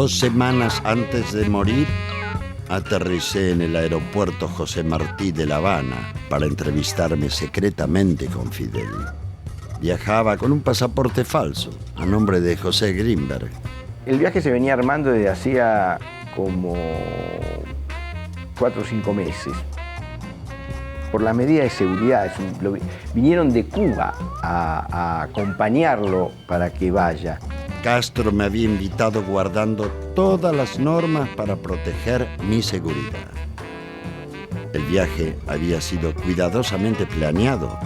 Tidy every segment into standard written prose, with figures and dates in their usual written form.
2 semanas antes de morir, aterricé en el aeropuerto José Martí de La Habana para entrevistarme secretamente con Fidel. Viajaba con un pasaporte falso, a nombre de José Grinberg. El viaje se venía armando desde hacía como 4 o 5 meses. Por la medida de seguridad, vinieron de Cuba a acompañarlo para que vaya. Castro me había invitado guardando todas las normas para proteger mi seguridad. El viaje había sido cuidadosamente planeado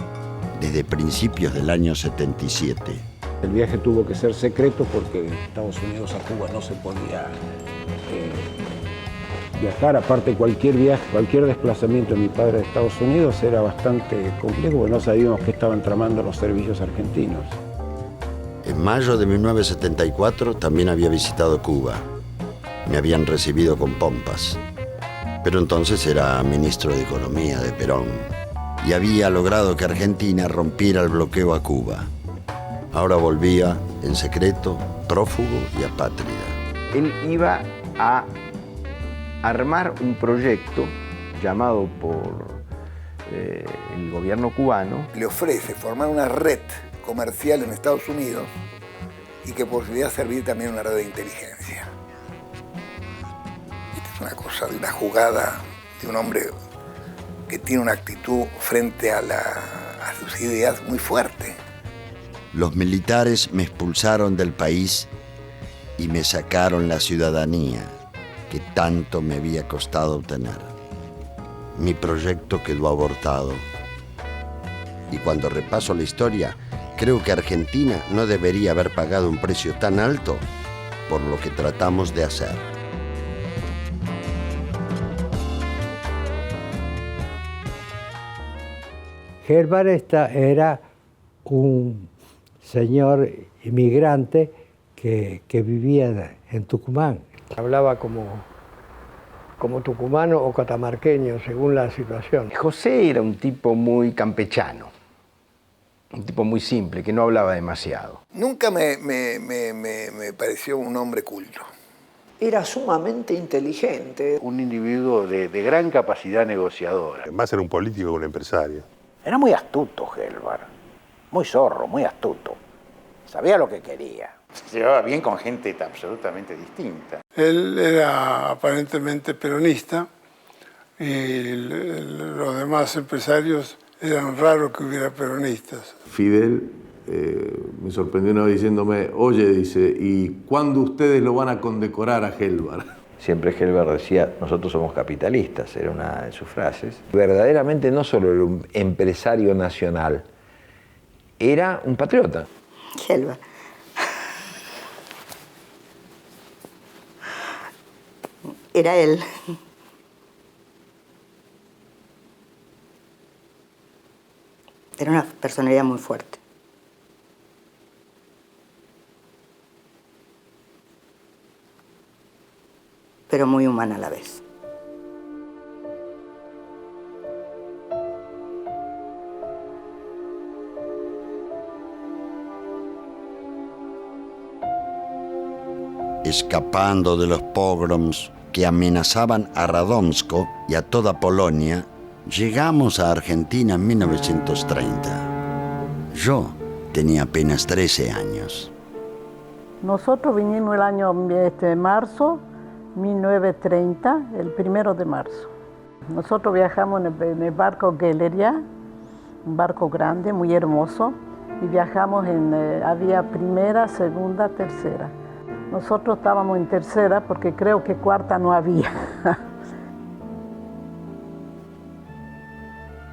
desde principios del año 77. El viaje tuvo que ser secreto porque de Estados Unidos a Cuba no se podía viajar. Aparte, cualquier viaje, cualquier desplazamiento de mi padre de Estados Unidos era bastante complejo porque no sabíamos qué estaban tramando los servicios argentinos. En mayo de 1974 también había visitado Cuba. Me habían recibido con pompas. Pero entonces era ministro de Economía de Perón y había logrado que Argentina rompiera el bloqueo a Cuba. Ahora volvía en secreto, prófugo y apátrida. Él iba a armar un proyecto llamado por el gobierno cubano. Le ofrece formar una red comercial en Estados Unidos y que podría servir también una red de inteligencia. Esta es una cosa de una jugada de un hombre que tiene una actitud frente a sus ideas muy fuerte. Los militares me expulsaron del país y me sacaron la ciudadanía que tanto me había costado obtener. Mi proyecto quedó abortado. Y cuando repaso la historia, creo que Argentina no debería haber pagado un precio tan alto por lo que tratamos de hacer. Gelbart era un señor inmigrante que vivía en Tucumán. Hablaba como tucumano o catamarqueño, según la situación. José era un tipo muy campechano, un tipo muy simple, que no hablaba demasiado. Nunca me pareció un hombre culto. Era sumamente inteligente. Un individuo de gran capacidad negociadora. Más era un político que un empresario. Era muy astuto, Gelbart. Muy zorro, muy astuto. Sabía lo que quería. Se llevaba bien con gente absolutamente distinta. Él era aparentemente peronista y los demás empresarios eran raros que hubiera peronistas. Fidel me sorprendió una vez diciéndome, oye, dice, ¿y cuándo ustedes lo van a condecorar a Gelbart? Siempre Gelbart decía, nosotros somos capitalistas, era una de sus frases. Verdaderamente no solo era un empresario nacional, era un patriota. Gelbart. Era él. Era una personalidad muy fuerte. Pero muy humana a la vez. Escapando de los pogroms que amenazaban a Radomsko y a toda Polonia, llegamos a Argentina en 1930. Yo tenía apenas 13 años. Nosotros vinimos el año marzo, 1930, el 1 de marzo. Nosotros viajamos en el barco Galeria, un barco grande, muy hermoso, y viajamos había primera, segunda, tercera. Nosotros estábamos en tercera porque creo que cuarta no había.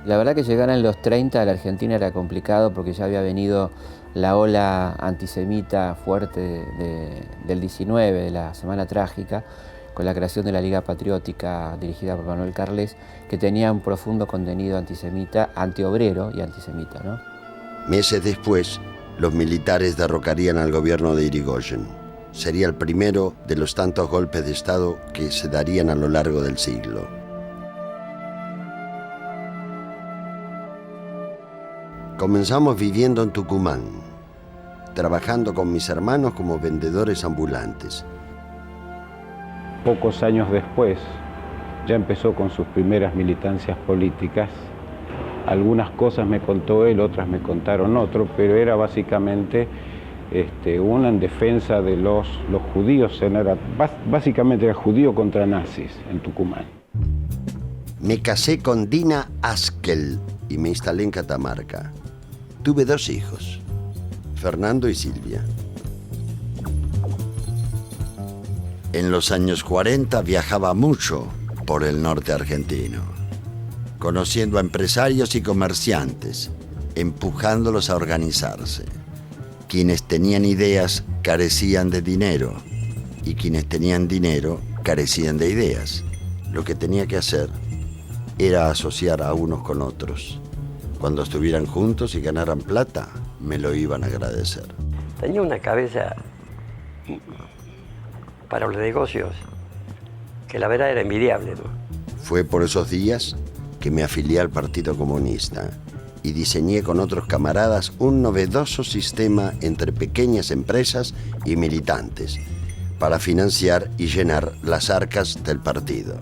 La verdad que llegar en los 30 a la Argentina era complicado porque ya había venido la ola antisemita fuerte del 19, de la Semana Trágica, con la creación de la Liga Patriótica dirigida por Manuel Carles, que tenía un profundo contenido antisemita, antiobrero y antisemita, ¿no? Meses después, los militares derrocarían al gobierno de Irigoyen. Sería el primero de los tantos golpes de Estado que se darían a lo largo del siglo. Comenzamos viviendo en Tucumán, trabajando con mis hermanos como vendedores ambulantes. pocos años después, ya empezó con sus primeras militancias políticas. Algunas cosas me contó él, otras me contaron otros, pero era básicamente una en defensa de los judíos, básicamente era judío contra nazis en Tucumán. Me casé con Dina Askel y me instalé en Catamarca. Tuve 2 hijos, Fernando y Silvia. En los años 40 viajaba mucho por el norte argentino, conociendo a empresarios y comerciantes, empujándolos a organizarse. Quienes tenían ideas carecían de dinero y quienes tenían dinero carecían de ideas. Lo que tenía que hacer era asociar a unos con otros. Cuando estuvieran juntos y ganaran plata, me lo iban a agradecer. Tenía una cabeza para los negocios que la verdad era envidiable, ¿no? Fue por esos días que me afilié al Partido Comunista y diseñé con otros camaradas un novedoso sistema entre pequeñas empresas y militantes para financiar y llenar las arcas del partido.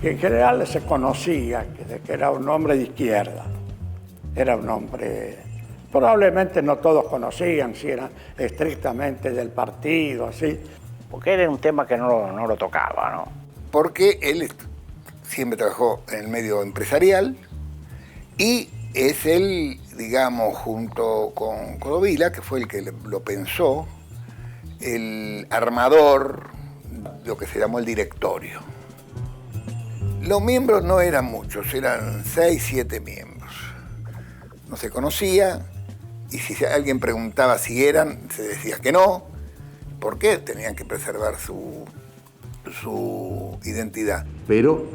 En general se conocía que era un hombre de izquierda. Era un hombre, probablemente no todos conocían si era estrictamente del partido, así. Porque era un tema que no lo tocaba, ¿no? Porque él siempre trabajó en el medio empresarial y es él, digamos, junto con Codovila, que fue el que lo pensó, el armador, lo que se llamó el directorio. Los miembros no eran muchos, eran 6, 7 miembros. No se conocía y si alguien preguntaba si eran, se decía que no. ¿Por qué? Tenían que preservar su identidad. Pero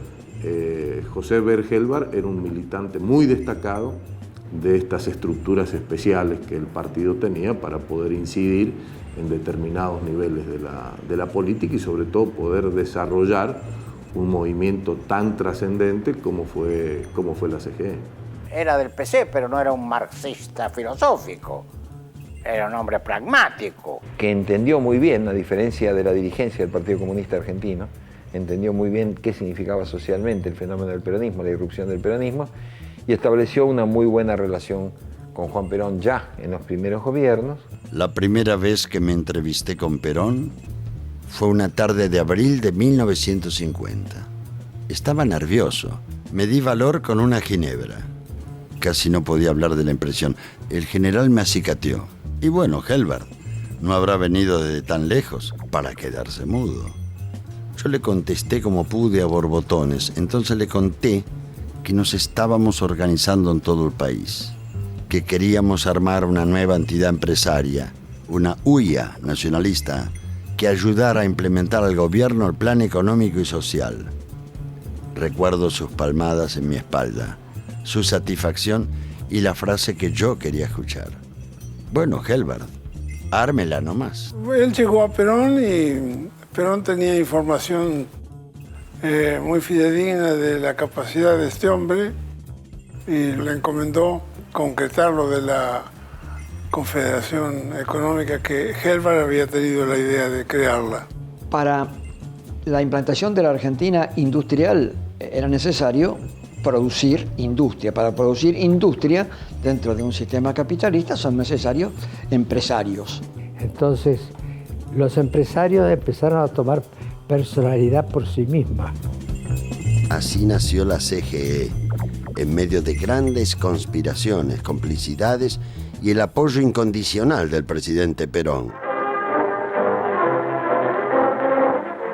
José Bergelbar era un militante muy destacado de estas estructuras especiales que el partido tenía para poder incidir en determinados niveles de la política y sobre todo poder desarrollar un movimiento tan trascendente como fue la CGT. Era del PC, pero no era un marxista filosófico. Era un hombre pragmático. Que entendió muy bien, a diferencia de la dirigencia del Partido Comunista Argentino, entendió muy bien qué significaba socialmente el fenómeno del peronismo, la irrupción del peronismo, y estableció una muy buena relación con Juan Perón ya en los primeros gobiernos. La primera vez que me entrevisté con Perón fue una tarde de abril de 1950. Estaba nervioso. Me di valor con una ginebra. Casi no podía hablar de la impresión. El general me acicateó. Y bueno, Helbert no habrá venido desde tan lejos para quedarse mudo. Yo le contesté como pude a borbotones. Entonces le conté que nos estábamos organizando en todo el país, que queríamos armar una nueva entidad empresaria, una UIA nacionalista, que ayudara a implementar al gobierno el plan económico y social. Recuerdo sus palmadas en mi espalda, su satisfacción y la frase que yo quería escuchar. Bueno, Helbert, ármela nomás. Él llegó a Perón y Perón tenía información muy fidedigna de la capacidad de este hombre y le encomendó concretar lo de la Confederación Económica que Helbert había tenido la idea de crearla. Para la implantación de la Argentina industrial era necesario producir industria. Para producir industria dentro de un sistema capitalista son necesarios empresarios. Entonces, los empresarios empezaron a tomar personalidad por sí misma. Así nació la CGE, en medio de grandes conspiraciones, complicidades y el apoyo incondicional del presidente Perón.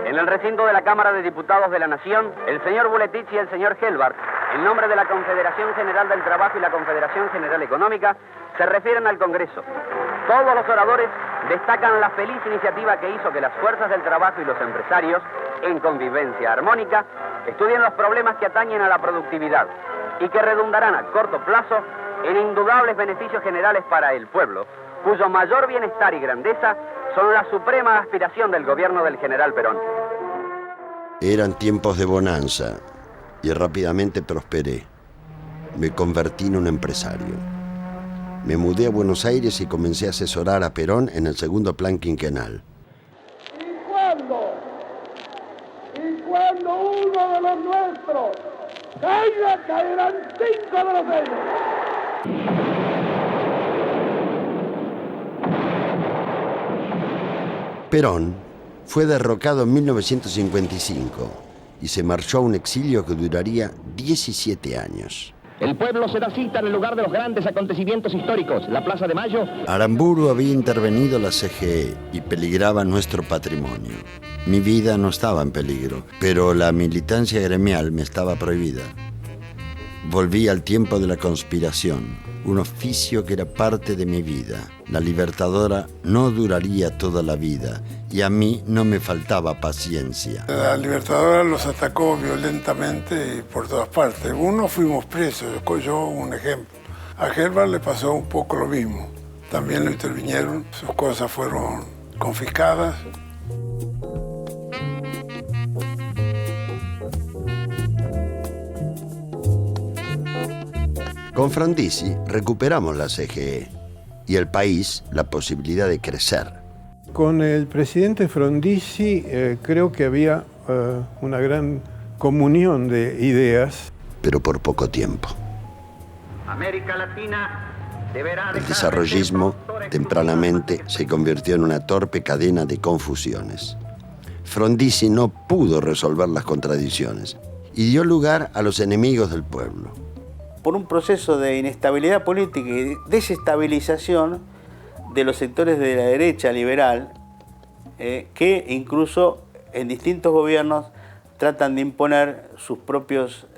En el recinto de la Cámara de Diputados de la Nación, el señor Buletich y el señor Helbert, en nombre de la Confederación General del Trabajo y la Confederación General Económica, se refieren al Congreso. Todos los oradores destacan la feliz iniciativa que hizo que las fuerzas del trabajo y los empresarios, en convivencia armónica, estudien los problemas que atañen a la productividad y que redundarán a corto plazo en indudables beneficios generales para el pueblo, cuyo mayor bienestar y grandeza son la suprema aspiración del gobierno del general Perón. Eran tiempos de bonanza y rápidamente prosperé. Me convertí en un empresario. Me mudé a Buenos Aires y comencé a asesorar a Perón en el segundo plan quinquenal. Y cuando uno de los nuestros caiga, caerán 5 de los de ellos. Perón fue derrocado en 1955 y se marchó a un exilio que duraría 17 años. El pueblo se da cita en el lugar de los grandes acontecimientos históricos, la Plaza de Mayo. Aramburu había intervenido la CGE y peligraba nuestro patrimonio. Mi vida no estaba en peligro, pero la militancia gremial me estaba prohibida. Volví al tiempo de la conspiración, un oficio que era parte de mi vida. La Libertadora no duraría toda la vida y a mí no me faltaba paciencia. La Libertadora los atacó violentamente y por todas partes. Uno fuimos presos, yo un ejemplo. A Gelbard le pasó un poco lo mismo. También lo intervinieron, sus cosas fueron confiscadas. Con Frondizi recuperamos la CGE y el país la posibilidad de crecer. Con el presidente Frondizi creo que había una gran comunión de ideas. Pero por poco tiempo. América Latina deberá El desarrollismo tempranamente se convirtió en una torpe cadena de confusiones. Frondizi no pudo resolver las contradicciones y dio lugar a los enemigos del pueblo. Por un proceso de inestabilidad política y desestabilización de los sectores de la derecha liberal, que incluso en distintos gobiernos tratan de imponer sus propios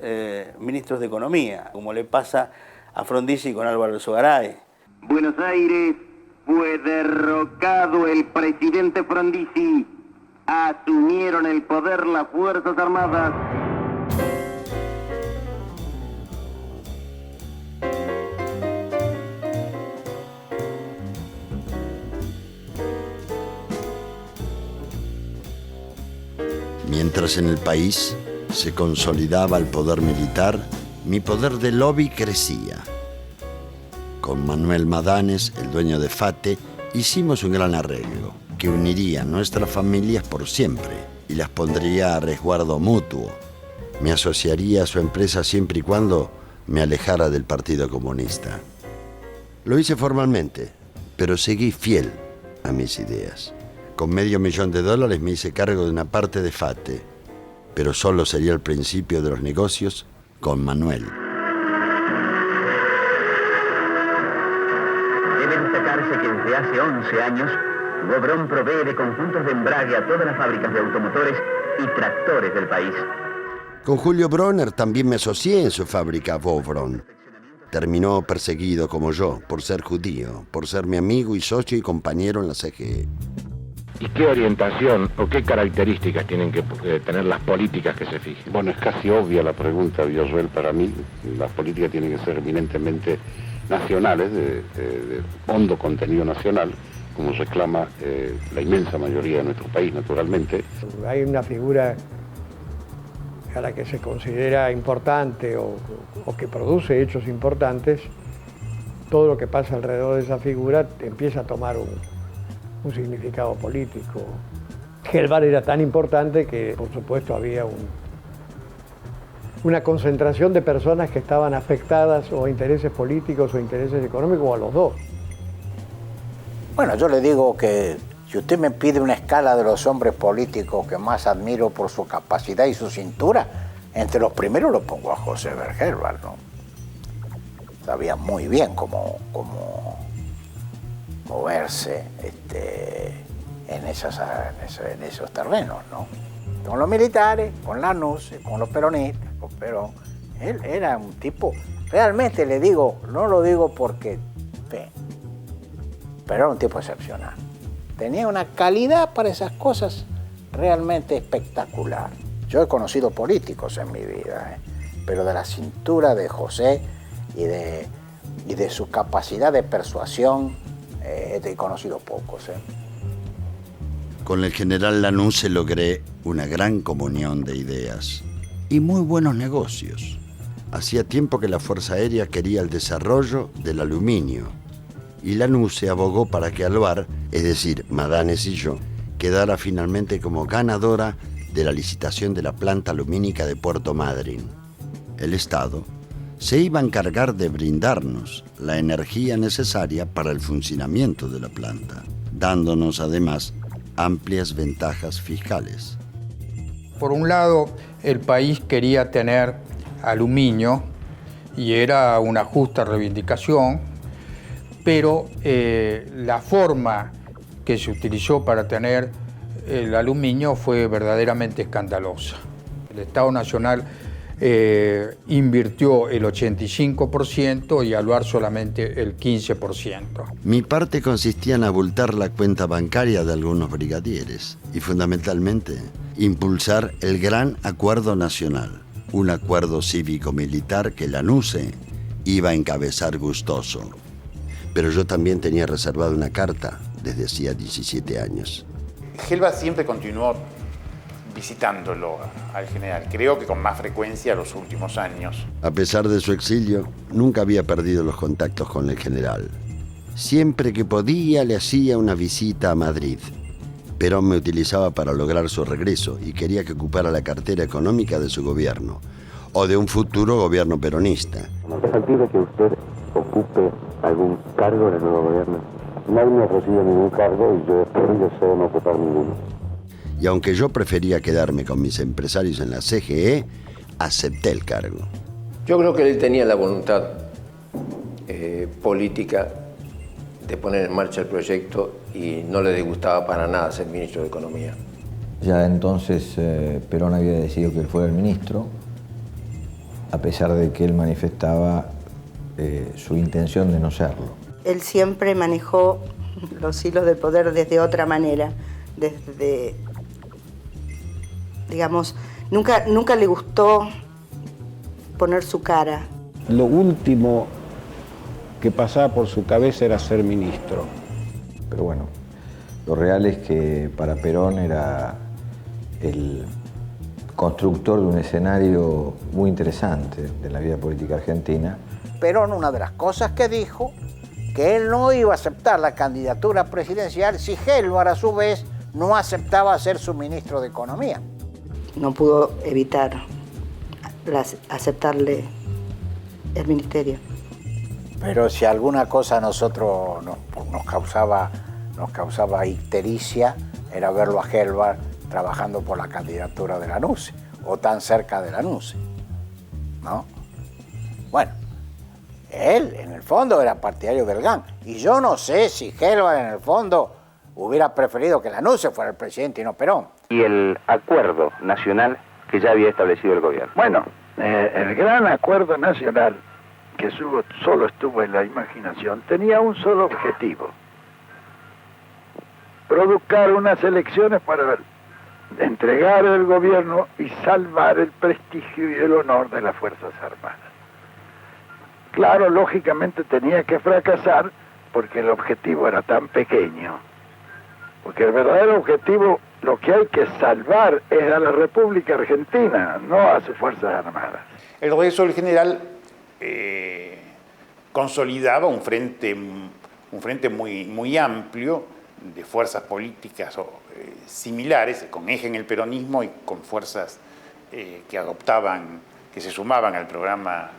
ministros de Economía, como le pasa a Frondizi con Álvaro Alzogaray. Buenos Aires fue derrocado el presidente Frondizi. Asumieron el poder las Fuerzas Armadas. Mientras en el país se consolidaba el poder militar, mi poder de lobby crecía. Con Manuel Madanes, el dueño de FATE, hicimos un gran arreglo que uniría nuestras familias por siempre y las pondría a resguardo mutuo. Me asociaría a su empresa siempre y cuando me alejara del Partido Comunista. Lo hice formalmente, pero seguí fiel a mis ideas. Con $500,000 me hice cargo de una parte de FATE, pero solo sería el principio de los negocios con Manuel. Debe destacarse que desde hace 11 años, Bobrón provee de conjuntos de embrague a todas las fábricas de automotores y tractores del país. Con Julio Bronner también me asocié en su fábrica Bobrón. Terminó perseguido como yo, por ser judío, por ser mi amigo y socio y compañero en la CGE. ¿Y qué orientación o qué características tienen que tener las políticas que se fijen? Bueno, es casi obvia la pregunta, Villarroel, para mí. Las políticas tienen que ser eminentemente nacionales, de hondo contenido nacional, como reclama la inmensa mayoría de nuestro país, naturalmente. Hay una figura a la que se considera importante o que produce hechos importantes, todo lo que pasa alrededor de esa figura empieza a tomar un significado político. Gelbard era tan importante que, por supuesto, había una concentración de personas que estaban afectadas o a intereses políticos o intereses económicos, o a los dos. Bueno, yo le digo que si usted me pide una escala de los hombres políticos que más admiro por su capacidad y su cintura, entre los primeros lo pongo a José Gelbard, ¿no? Sabía muy bien cómo moverse en esos terrenos, ¿no? Con los militares, con Lanús, con los peronistas, pero él era un tipo, realmente le digo, no lo digo porque, pero era un tipo excepcional. Tenía una calidad para esas cosas realmente espectacular. Yo he conocido políticos en mi vida, pero de la cintura de José y de su capacidad de persuasión, he conocido pocos. Con el general Lanús logré una gran comunión de ideas y muy buenos negocios. Hacía tiempo que la Fuerza Aérea quería el desarrollo del aluminio y Lanús se abogó para que Alvar, es decir, Madanes y yo, quedara finalmente como ganadora de la licitación de la planta lumínica de Puerto Madryn. El Estado se iba a encargar de brindarnos la energía necesaria para el funcionamiento de la planta, dándonos además amplias ventajas fiscales. Por un lado, el país quería tener aluminio y era una justa reivindicación, pero la forma que se utilizó para tener el aluminio fue verdaderamente escandalosa. El Estado Nacional invirtió el 85% y Aluar solamente el 15%. Mi parte consistía en abultar la cuenta bancaria de algunos brigadieres y fundamentalmente impulsar el Gran Acuerdo Nacional, un acuerdo cívico-militar que la NUCE iba a encabezar gustoso. Pero yo también tenía reservada una carta desde hacía 17 años. Gelbard siempre continuó visitándolo al general, creo que con más frecuencia los últimos años. A pesar de su exilio, nunca había perdido los contactos con el general. Siempre que podía le hacía una visita a Madrid. Perón me utilizaba para lograr su regreso y quería que ocupara la cartera económica de su gobierno, o de un futuro gobierno peronista. ¿Es factible que usted ocupe algún cargo en el nuevo gobierno? Nadie me recibe ningún cargo y yo espero y deseo no ocupar ninguno. Y aunque yo prefería quedarme con mis empresarios en la CGE, acepté el cargo. Yo creo que él tenía la voluntad política de poner en marcha el proyecto y no le disgustaba para nada ser ministro de Economía. Ya entonces Perón había decidido que él fuera el ministro, a pesar de que él manifestaba su intención de no serlo. Él siempre manejó los hilos del poder desde otra manera, desde, digamos, nunca le gustó poner su cara. Lo último que pasaba por su cabeza era ser ministro. Pero bueno, lo real es que para Perón era el constructor de un escenario muy interesante de la vida política argentina. Perón, una de las cosas que dijo, que él no iba a aceptar la candidatura presidencial si Gelbard, a su vez, no aceptaba ser su ministro de Economía. No pudo evitar aceptarle el ministerio. Pero si alguna cosa a nosotros nos causaba ictericia, era verlo a Gelbard trabajando por la candidatura de la NUCE, o tan cerca de la NUCE, ¿no? Bueno, él en el fondo era partidario del GAN, y yo no sé si Gelbard en el fondo hubiera preferido que la NUCE fuera el presidente y no Perón. Y el acuerdo nacional que ya había establecido el gobierno. Bueno, el gran acuerdo nacional, que solo estuvo en la imaginación, tenía un solo objetivo: provocar unas elecciones para entregar el gobierno y salvar el prestigio y el honor de las Fuerzas Armadas. Claro, lógicamente tenía que fracasar porque el objetivo era tan pequeño, porque el verdadero objetivo, lo que hay que salvar es a la República Argentina, no a sus Fuerzas Armadas. El regreso del general consolidaba un frente muy amplio de fuerzas políticas similares, con eje en el peronismo y con fuerzas que se sumaban al programa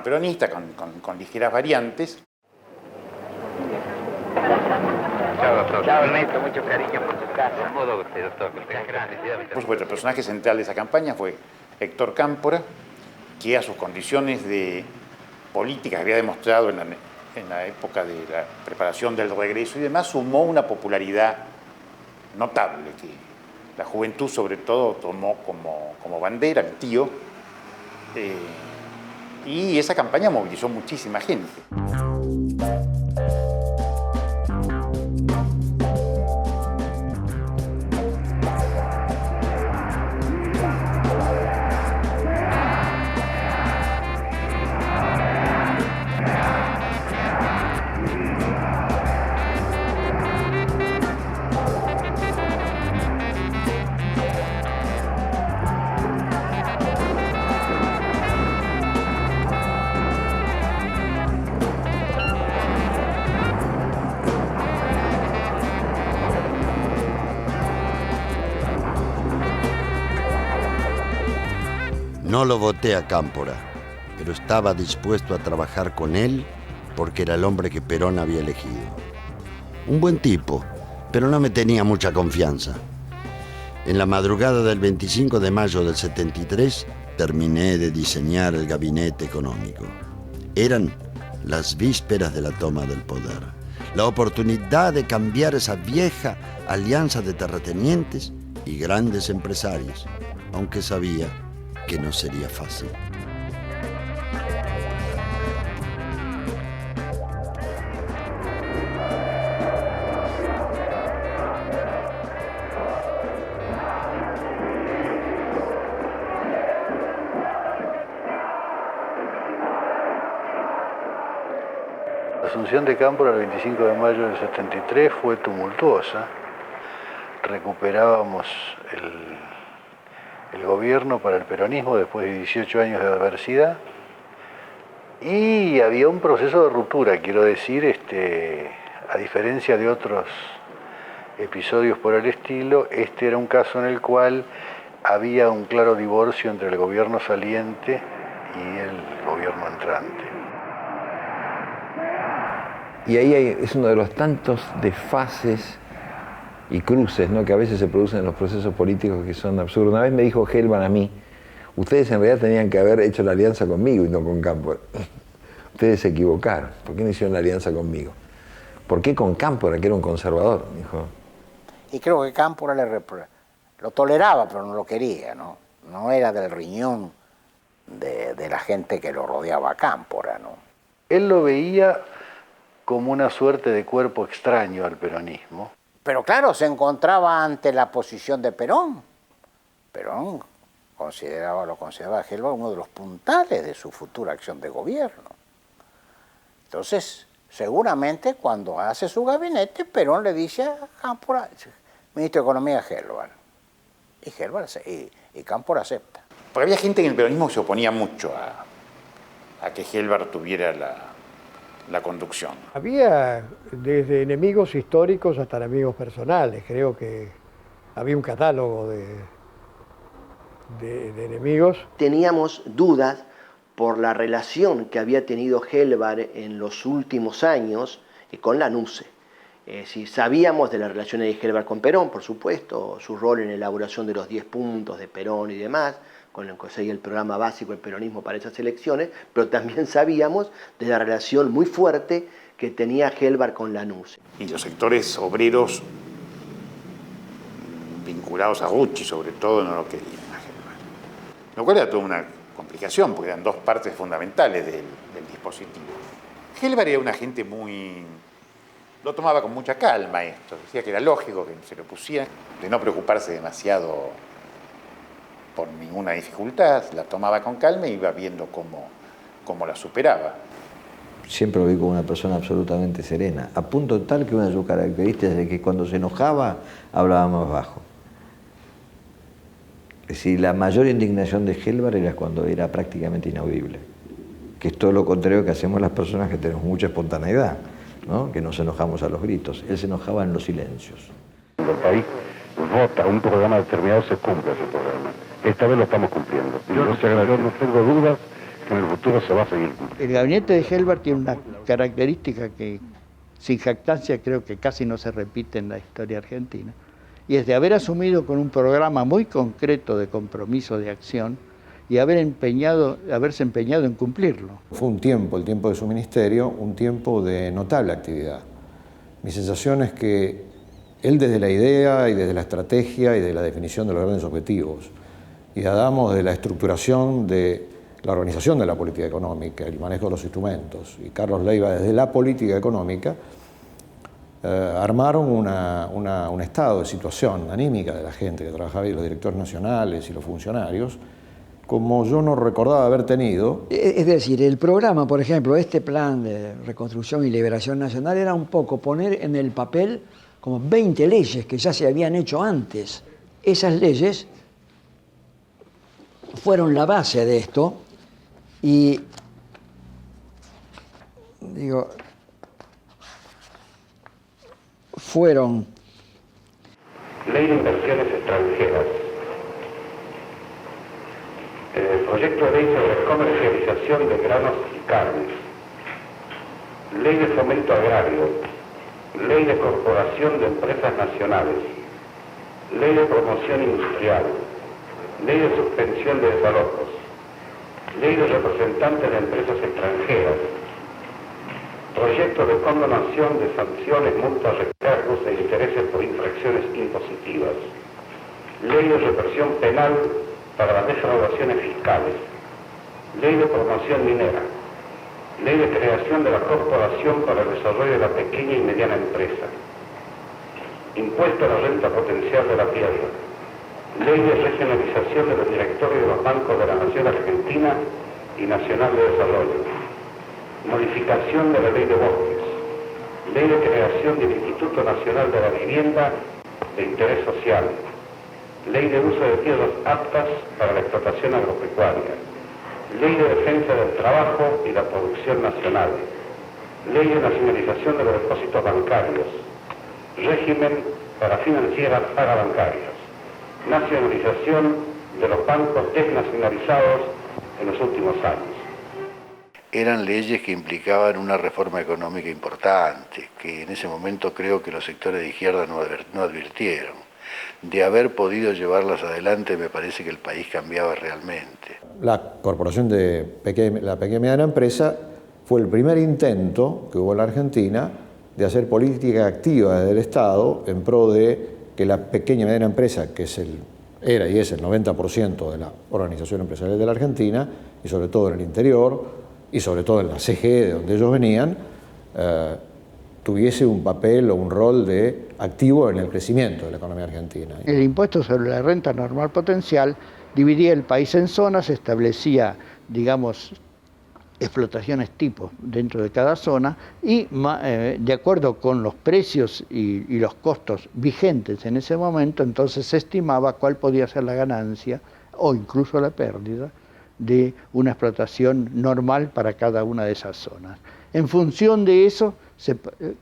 peronista con ligeras variantes. Chao, doctor. Chao, Ernesto. Mucho cariño por su casa. Modo usted, doctor. Que tengas gracias. Por supuesto, el personaje central de esa campaña fue Héctor Cámpora, que a sus condiciones de política que había demostrado en la época de la preparación del regreso y demás, sumó una popularidad notable, que la juventud sobre todo tomó como bandera, el tío, y esa campaña movilizó muchísima gente. No lo voté a Cámpora, pero estaba dispuesto a trabajar con él porque era el hombre que Perón había elegido. Un buen tipo, pero no me tenía mucha confianza. En la madrugada del 25 de mayo del 73 terminé de diseñar el gabinete económico. Eran las vísperas de la toma del poder. La oportunidad de cambiar esa vieja alianza de terratenientes y grandes empresarios, aunque sabía que no sería fácil. La asunción de Cámpora el 25 de mayo del 73 fue tumultuosa. Recuperábamos el gobierno para el peronismo después de 18 años de adversidad y había un proceso de ruptura, quiero decir, a diferencia de otros episodios por el estilo, este era un caso en el cual había un claro divorcio entre el gobierno saliente y el gobierno entrante. Y ahí es uno de los tantos desfases y cruces, ¿no?, que a veces se producen en los procesos políticos que son absurdos. Una vez me dijo Gelman a mí, ustedes en realidad tenían que haber hecho la alianza conmigo y no con Cámpora. Ustedes se equivocaron. ¿Por qué no hicieron la alianza conmigo? ¿Por qué con Cámpora, que era un conservador? Dijo. Y creo que Cámpora lo toleraba, pero no lo quería, ¿no? No era del riñón de la gente que lo rodeaba a Cámpora, ¿no? Él lo veía como una suerte de cuerpo extraño al peronismo. Pero claro, se encontraba ante la posición de Perón. Perón lo consideraba a Gelbar uno de los puntales de su futura acción de gobierno. Entonces, seguramente cuando hace su gabinete, Perón le dice a Cámpora, ministro de Economía, Gelbar. Y Cámpora acepta. Porque había gente en el peronismo que se oponía mucho a que Gelbar tuviera la conducción. Había desde enemigos históricos hasta enemigos personales. Creo que había un catálogo de enemigos. Teníamos dudas por la relación que había tenido Gelbar en los últimos años con la NUCE. Si sabíamos de la relación de Gelbar con Perón, por supuesto, su rol en la elaboración de los 10 puntos de Perón y demás, con el que seguía el programa básico del peronismo para esas elecciones, pero también sabíamos de la relación muy fuerte que tenía Gelbar con la NUCE. Y los sectores obreros vinculados a Rucci, sobre todo, no lo querían a Gelbar. Lo cual era toda una complicación, porque eran dos partes fundamentales del dispositivo. Gelbar era una gente lo tomaba con mucha calma esto, decía que era lógico que se lo pusieran, de no preocuparse demasiado por ninguna dificultad, la tomaba con calma y iba viendo cómo la superaba. Siempre lo vi como una persona absolutamente serena, a punto tal que una de sus características es que cuando se enojaba hablaba más bajo. Es decir, la mayor indignación de Gelbar era cuando era prácticamente inaudible, que es todo lo contrario que hacemos las personas que tenemos mucha espontaneidad, ¿no?, que nos enojamos a los gritos. Él se enojaba en los silencios. Cuando el país vota un programa determinado, se cumple ese programa. Esta vez lo estamos cumpliendo. Yo no tengo dudas que en el futuro se va a seguir cumpliendo. El gabinete de Gelbar tiene una característica que, sin jactancia, creo que casi no se repite en la historia argentina, y es de haber asumido con un programa muy concreto de compromiso de acción y haberse empeñado en cumplirlo. Fue un tiempo, el tiempo de su ministerio, un tiempo de notable actividad. Mi sensación es que él desde la idea y desde la estrategia y de la definición de los grandes objetivos, y Adamo de la estructuración de la organización de la política económica, el manejo de los instrumentos, y Carlos Leiva desde la política económica, armaron un estado de situación anímica de la gente que trabajaba ahí, los directores nacionales y los funcionarios, como yo no recordaba haber tenido. Es decir, el programa, por ejemplo, este plan de reconstrucción y liberación nacional era un poco poner en el papel como 20 leyes que ya se habían hecho antes. Esas leyes fueron la base de esto y, fueron... Ley de inversiones extranjeras. En el Proyecto de ley sobre comercialización de granos y carnes. Ley de fomento agrario. Ley de corporación de empresas nacionales. Ley de promoción industrial. Ley de suspensión de desalojos. Ley de representantes de empresas extranjeras. Proyecto de condonación de sanciones, multas, recargos e intereses por infracciones impositivas. Ley de represión penal para las defraudaciones fiscales. Ley de promoción minera. Ley de creación de la Corporación para el Desarrollo de la Pequeña y Mediana Empresa. Impuesto a la renta potencial de la tierra. Ley de regionalización de los directorios de los bancos de la Nación Argentina y Nacional de Desarrollo. Modificación de la Ley de Bosques. Ley de creación del Instituto Nacional de la Vivienda de Interés Social. Ley de uso de tierras aptas para la explotación agropecuaria. Ley de defensa del trabajo y la producción nacional. Ley de nacionalización de los depósitos bancarios. Régimen para financieras parabancarias. Nacionalización de los bancos desnacionalizados en los últimos años. Eran leyes que implicaban una reforma económica importante, que en ese momento creo que los sectores de izquierda no advirtieron. De haber podido llevarlas adelante, me parece que el país cambiaba realmente. La Corporación de la Pequeña y Mediana Empresa fue el primer intento que hubo en la Argentina de hacer política activa desde el Estado en pro de que la pequeña y mediana empresa, que era y es el 90% de la organización empresarial de la Argentina, y sobre todo en el interior, y sobre todo en la CGE, de donde ellos venían, tuviese un papel o un rol de activo en el crecimiento de la economía argentina. El impuesto sobre la renta normal potencial dividía el país en zonas, establecía, digamos, explotaciones tipo dentro de cada zona y de acuerdo con los precios y los costos vigentes en ese momento, entonces se estimaba cuál podía ser la ganancia o incluso la pérdida de una explotación normal para cada una de esas zonas. En función de eso,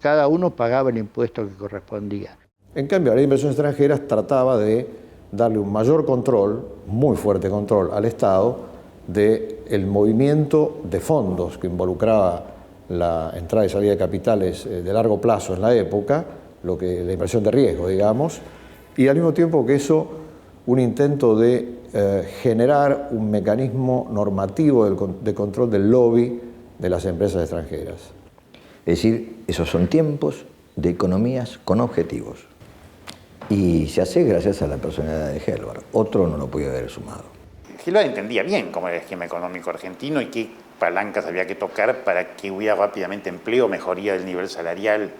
cada uno pagaba el impuesto que correspondía. En cambio, la ley de inversiones extranjeras trataba de darle un mayor control, muy fuerte control al Estado, del movimiento de fondos que involucraba la entrada y salida de capitales de largo plazo en la época, la inversión de riesgo, digamos, y al mismo tiempo que eso, un intento de generar un mecanismo normativo de control del lobby de las empresas extranjeras. Es decir, esos son tiempos de economías con objetivos. Y se hace gracias a la personalidad de Helvar. Otro no lo podía haber sumado. Helvar entendía bien cómo era el esquema económico argentino y qué palancas había que tocar para que hubiera rápidamente empleo, mejoría del nivel salarial,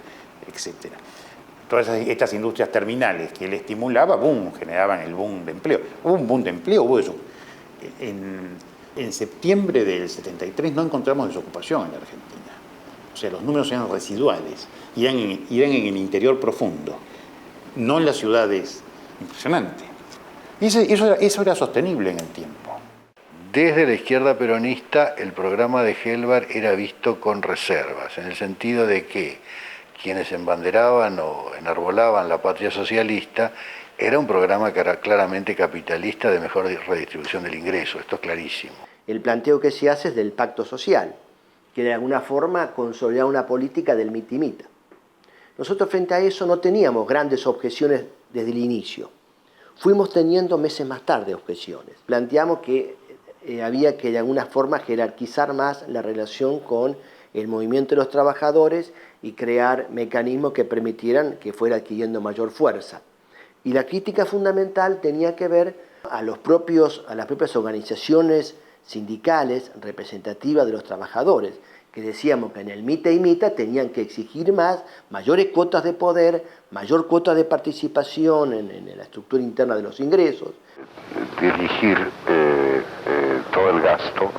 etc. Todas estas industrias terminales que él estimulaba, boom, generaban el boom de empleo. Hubo un boom de empleo, hubo eso. En septiembre del 73 no encontramos desocupación en la Argentina. O sea, los números eran residuales, iban en el interior profundo, no en las ciudades. Impresionante. Y eso era sostenible en el tiempo. Desde la izquierda peronista, el programa de Helvar era visto con reservas, en el sentido de que quienes embanderaban o enarbolaban la patria socialista, era un programa que era claramente capitalista de mejor redistribución del ingreso, esto es clarísimo. El planteo que se hace es del pacto social, que de alguna forma consolidaba una política del mitimita. Nosotros frente a eso no teníamos grandes objeciones desde el inicio. Fuimos teniendo meses más tarde objeciones. Planteamos que había que de alguna forma jerarquizar más la relación con el movimiento de los trabajadores y crear mecanismos que permitieran que fuera adquiriendo mayor fuerza. Y la crítica fundamental tenía que ver a las propias organizaciones sindicales representativas de los trabajadores, que decíamos que en el mita y mita tenían que exigir mayores cuotas de poder, mayor cuota de participación en la estructura interna de los ingresos. Dirigir todo el gasto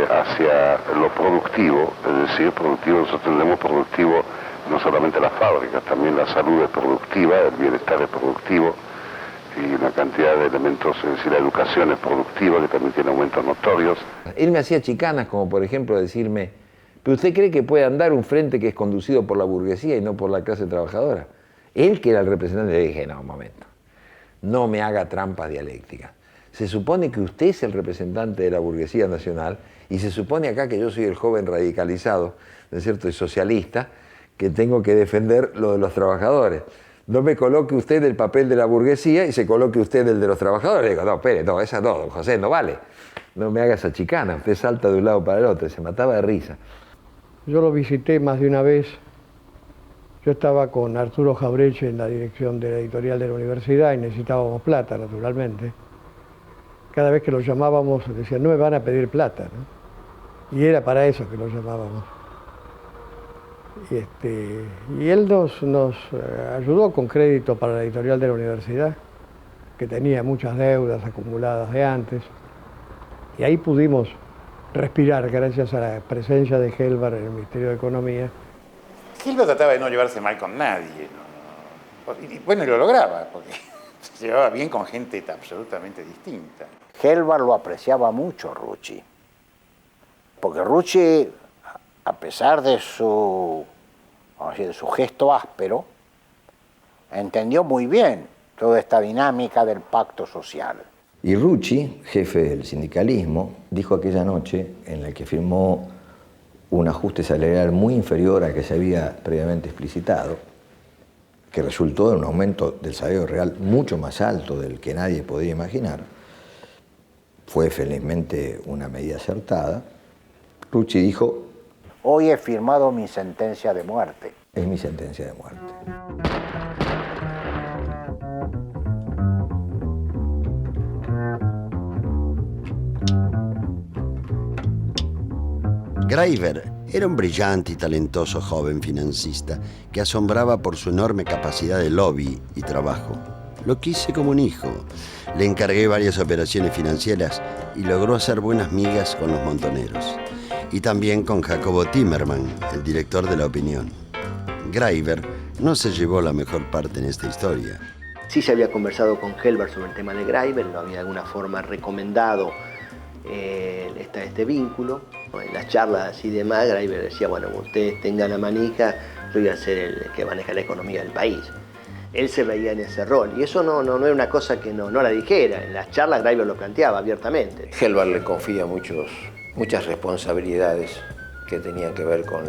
hacia lo productivo, es decir, productivo, nosotros entendemos productivo no solamente las fábricas, también la salud es productiva, el bienestar es productivo y una cantidad de elementos, es decir, la educación es productiva que también tiene aumentos notorios. Él me hacía chicanas como por ejemplo decirme, ¿pero usted cree que puede andar un frente que es conducido por la burguesía y no por la clase trabajadora? Él, que era el representante, le dije, no, un momento, no me haga trampas dialécticas. Se supone que usted es el representante de la burguesía nacional y se supone acá que yo soy el joven radicalizado, ¿no es cierto?, y socialista, que tengo que defender lo de los trabajadores. No me coloque usted el papel de la burguesía y se coloque usted el de los trabajadores. Le digo, no, espere, no, esa no, don José, no vale. No me haga esa chicana, usted salta de un lado para el otro, se mataba de risa. Yo lo visité más de una vez. Yo estaba con Arturo Jaureche en la dirección de la editorial de la universidad y necesitábamos plata, naturalmente. Cada vez que lo llamábamos decían, no me van a pedir plata, ¿no? Y era para eso que lo llamábamos. Y él nos ayudó con crédito para la editorial de la universidad, que tenía muchas deudas acumuladas de antes. Y ahí pudimos respirar gracias a la presencia de Helbar en el Ministerio de Economía. Helbar trataba de no llevarse mal con nadie, ¿no? Y bueno, lo lograba, porque se llevaba bien con gente absolutamente distinta. Helbar lo apreciaba mucho, Rucci, porque Rucci, a pesar de su gesto áspero, entendió muy bien toda esta dinámica del pacto social. Y Rucci, jefe del sindicalismo, dijo aquella noche en la que firmó un ajuste salarial muy inferior al que se había previamente explicitado, que resultó en un aumento del salario real mucho más alto del que nadie podía imaginar. Fue felizmente una medida acertada. Rucci dijo: hoy he firmado mi sentencia de muerte. Es mi sentencia de muerte. Greiber era un brillante y talentoso joven financista que asombraba por su enorme capacidad de lobby y trabajo. Lo quise como un hijo. Le encargué varias operaciones financieras y logró hacer buenas migas con los montoneros. Y también con Jacobo Timerman, el director de La Opinión. Greiber no se llevó la mejor parte en esta historia. Sí se había conversado con Helbar sobre el tema de Greiber, lo había de alguna forma recomendado este vínculo. En las charlas y demás, Greiber decía, bueno, ustedes tengan la manija, yo voy a ser el que maneja la economía del país. Él se veía en ese rol, y eso no era una cosa que no la dijera. En las charlas Greiber lo planteaba abiertamente. Helbar le confía muchas responsabilidades que tenían que ver con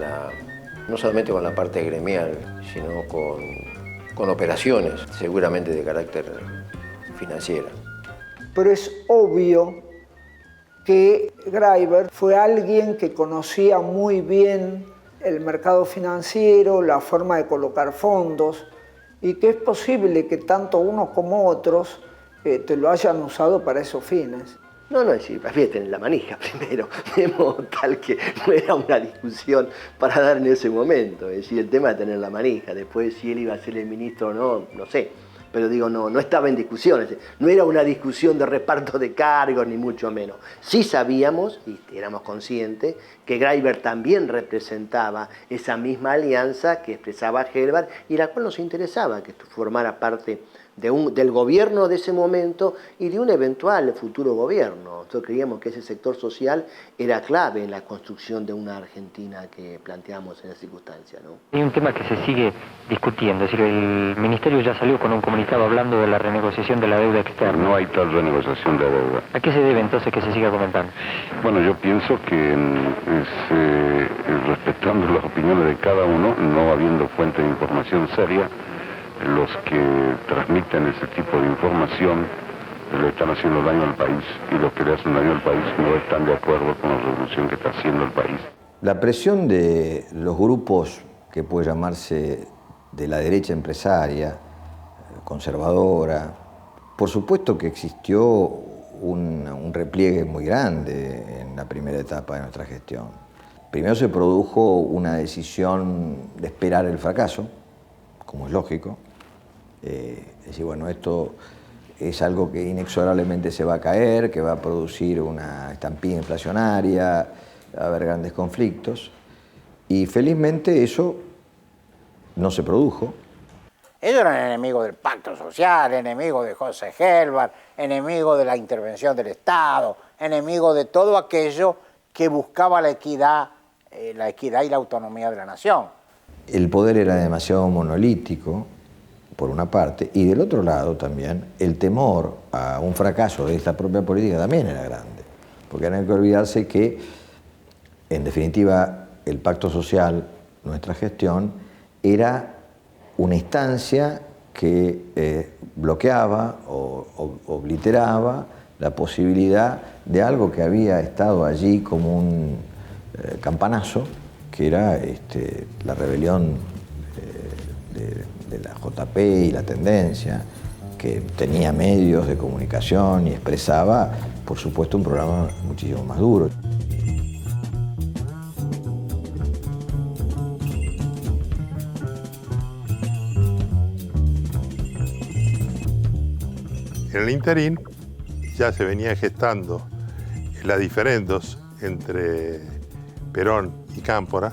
no solamente con la parte gremial, sino con operaciones, seguramente de carácter financiero. Pero es obvio que Greiber fue alguien que conocía muy bien el mercado financiero, la forma de colocar fondos, y que es posible que tanto unos como otros te lo hayan usado para esos fines. No, es decir, había que tener la manija primero, de modo tal que no era una discusión para dar en ese momento. Es decir, el tema de tener la manija, después si él iba a ser el ministro o no sé. Pero digo, no estaba en discusión, no era una discusión de reparto de cargos, ni mucho menos. Sí sabíamos, y éramos conscientes, que Greiber también representaba esa misma alianza que expresaba Helbar y la cual nos interesaba que formara parte del gobierno de ese momento y de un eventual futuro gobierno. Nosotros creíamos que ese sector social era clave en la construcción de una Argentina que planteamos en esa circunstancia, ¿no? Hay un tema que se sigue discutiendo, es decir, el Ministerio ya salió con un comunicado hablando de la renegociación de la deuda externa. No hay tal renegociación de deuda. ¿A qué se debe entonces que se siga comentando? Bueno, yo pienso que respetando las opiniones de cada uno, no habiendo fuente de información seria, los que transmiten ese tipo de información le están haciendo daño al país, y los que le hacen daño al país no están de acuerdo con la revolución que está haciendo el país. La presión de los grupos que puede llamarse de la derecha empresaria, conservadora, por supuesto que existió un repliegue muy grande en la primera etapa de nuestra gestión. Primero se produjo una decisión de esperar el fracaso, como es lógico. Decir, bueno, esto es algo que inexorablemente se va a caer, que va a producir una estampida inflacionaria, va a haber grandes conflictos. Y felizmente eso no se produjo. Ellos eran enemigos del pacto social, enemigos de José Helbar, enemigos de la intervención del Estado, enemigos de todo aquello que buscaba la equidad y la autonomía de la nación. El poder era demasiado monolítico por una parte, y del otro lado también el temor a un fracaso de esta propia política también era grande, porque no hay que olvidarse que, en definitiva, el pacto social, nuestra gestión, era una instancia que bloqueaba o obliteraba la posibilidad de algo que había estado allí como un campanazo, que era la rebelión de la JP y la tendencia, que tenía medios de comunicación y expresaba, por supuesto, un programa muchísimo más duro. En el interín ya se venía gestando la diferencia entre Perón y Cámpora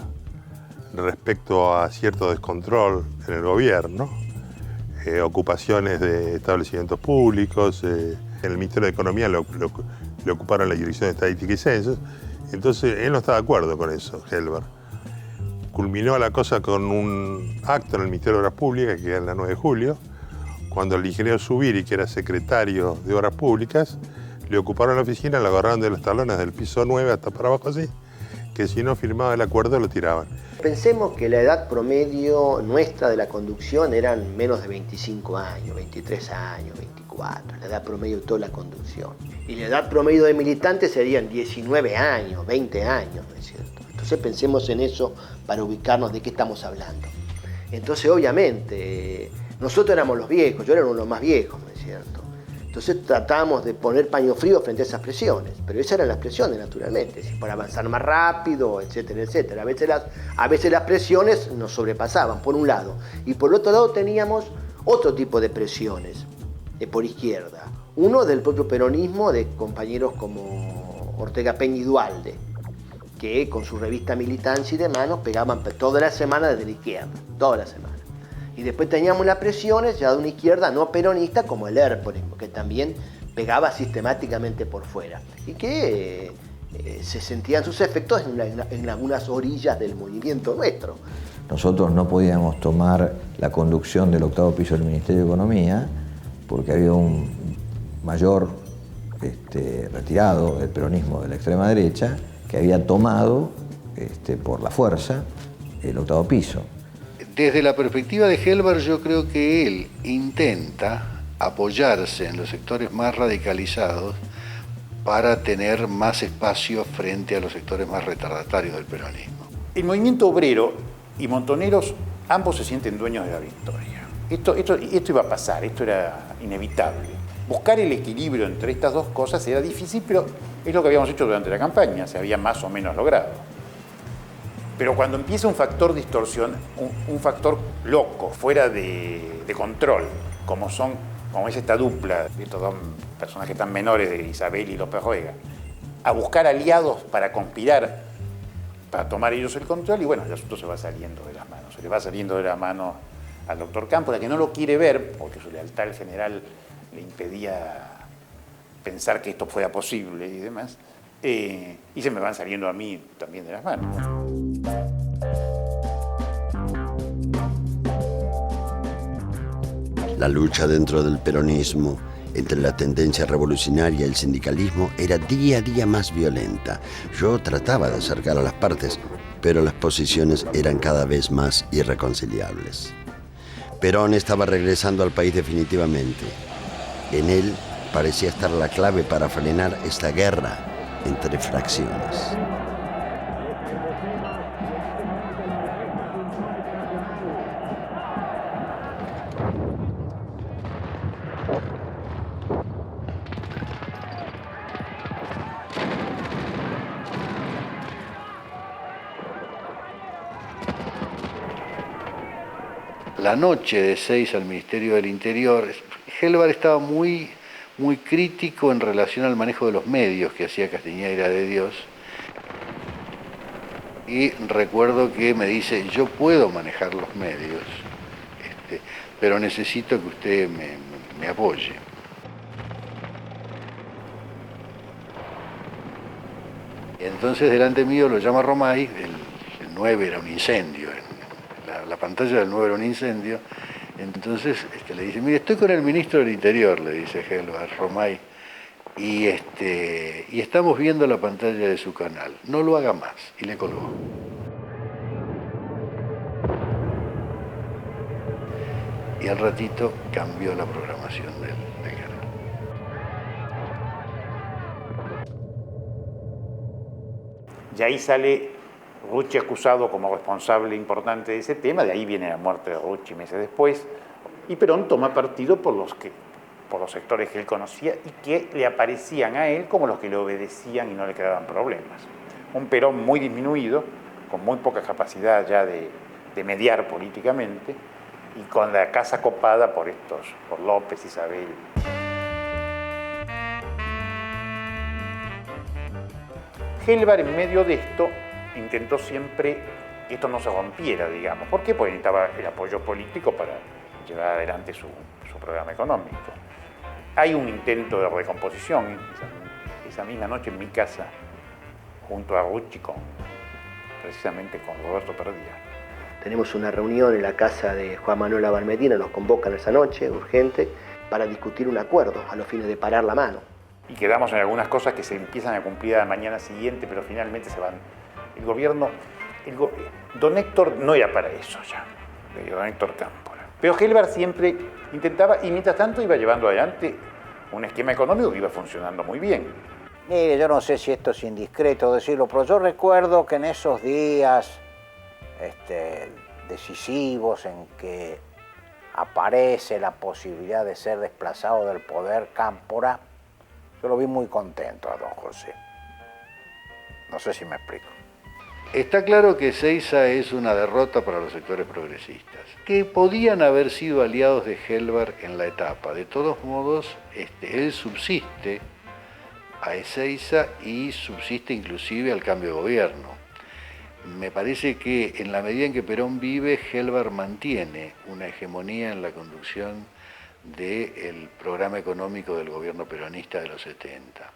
respecto a cierto descontrol en el gobierno, ocupaciones de establecimientos públicos, en el Ministerio de Economía le ocuparon la Dirección de Estadística y Censos, entonces él no estaba de acuerdo con eso, Helber. Culminó la cosa con un acto en el Ministerio de Obras Públicas, que era en la 9 de julio, cuando el ingeniero Zubiri, que era secretario de Obras Públicas, le ocuparon la oficina, lo agarraron de los talones del piso 9 hasta para abajo así, que si no firmaba el acuerdo lo tiraban. Pensemos que la edad promedio nuestra de la conducción eran menos de 25 años, 23 años, 24, la edad promedio de toda la conducción. Y la edad promedio de militantes serían 19 años, 20 años, ¿no es cierto? Entonces pensemos en eso para ubicarnos de qué estamos hablando. Entonces, obviamente, nosotros éramos los viejos, yo era uno de los más viejos, ¿no es cierto? Entonces tratábamos de poner paño frío frente a esas presiones, pero esas eran las presiones, naturalmente, para avanzar más rápido, etcétera, etcétera. A veces las presiones nos sobrepasaban, por un lado, y por otro lado teníamos otro tipo de presiones por izquierda. Uno del propio peronismo, de compañeros como Ortega Peña y Duhalde, que con su revista Militancia y demás nos pegaban toda la semana desde la izquierda, toda la semana. Y después teníamos las presiones ya de una izquierda no peronista como el Hérpoles, que también pegaba sistemáticamente por fuera y que se sentían sus efectos en algunas orillas del movimiento nuestro. Nosotros no podíamos tomar la conducción del 8º piso del Ministerio de Economía porque había un mayor retirado del peronismo de la extrema derecha que había tomado por la fuerza el 8º piso. Desde la perspectiva de Helber, yo creo que él intenta apoyarse en los sectores más radicalizados para tener más espacio frente a los sectores más retardatarios del peronismo. El movimiento obrero y Montoneros, ambos se sienten dueños de la victoria. Esto iba a pasar, esto era inevitable. Buscar el equilibrio entre estas dos cosas era difícil, pero es lo que habíamos hecho durante la campaña, se había más o menos logrado. Pero cuando empieza un factor distorsión, un factor loco, fuera de control, como es esta dupla de estos dos personajes tan menores de Isabel y López Ruega, a buscar aliados para conspirar, para tomar ellos el control, y bueno, el asunto se va saliendo de las manos. Se le va saliendo de las manos al doctor Cámpora, que no lo quiere ver, porque su lealtad al general le impedía pensar que esto fuera posible y demás. Y se me van saliendo a mí también de las manos. La lucha dentro del peronismo entre la tendencia revolucionaria y el sindicalismo era día a día más violenta. Yo trataba de acercar a las partes, pero las posiciones eran cada vez más irreconciliables. Perón estaba regresando al país definitivamente. En él parecía estar la clave para frenar esta guerra entre fracciones. La noche de 6 al Ministerio del Interior, Helber estaba muy crítico en relación al manejo de los medios que hacía Castañeda de Dios. Y recuerdo que me dice, yo puedo manejar los medios, pero necesito que usted me apoye. Entonces delante mío lo llama Romay, el 9 era un incendio, la pantalla del 9 era un incendio, Entonces le dice, mire, estoy con el ministro del Interior, le dice Helbar, Romay, y estamos viendo la pantalla de su canal, no lo haga más, y le colgó. Y al ratito cambió la programación del canal. Y ahí sale Rucci acusado como responsable importante de ese tema, de ahí viene la muerte de Rucci meses después, y Perón toma partido por los sectores que él conocía y que le aparecían a él como los que le obedecían y no le creaban problemas. Un Perón muy disminuido, con muy poca capacidad ya de mediar políticamente, y con la casa copada por López, Isabel. Helbar, en medio de esto, intentó siempre que esto no se rompiera, digamos. ¿Por qué? Porque necesitaba el apoyo político para llevar adelante su programa económico. Hay un intento de recomposición esa misma noche en mi casa, junto a Rucci, precisamente con Roberto Perdía. Tenemos una reunión en la casa de Juan Manuel Abalmedina, nos convocan esa noche, urgente, para discutir un acuerdo a los fines de parar la mano. Y quedamos en algunas cosas que se empiezan a cumplir a la mañana siguiente, pero finalmente se van. El gobierno, don Héctor no era para eso ya, don Héctor Cámpora. Pero Helbar siempre intentaba, y mientras tanto iba llevando adelante un esquema económico que iba funcionando muy bien. Mire, yo no sé si esto es indiscreto decirlo, pero yo recuerdo que en esos días decisivos en que aparece la posibilidad de ser desplazado del poder Cámpora, yo lo vi muy contento a don José. No sé si me explico. Está claro que Ezeiza es una derrota para los sectores progresistas, que podían haber sido aliados de Helbar en la etapa. De todos modos, él subsiste a Ezeiza y subsiste inclusive al cambio de gobierno. Me parece que en la medida en que Perón vive, Helbar mantiene una hegemonía en la conducción del programa económico del gobierno peronista de los 70.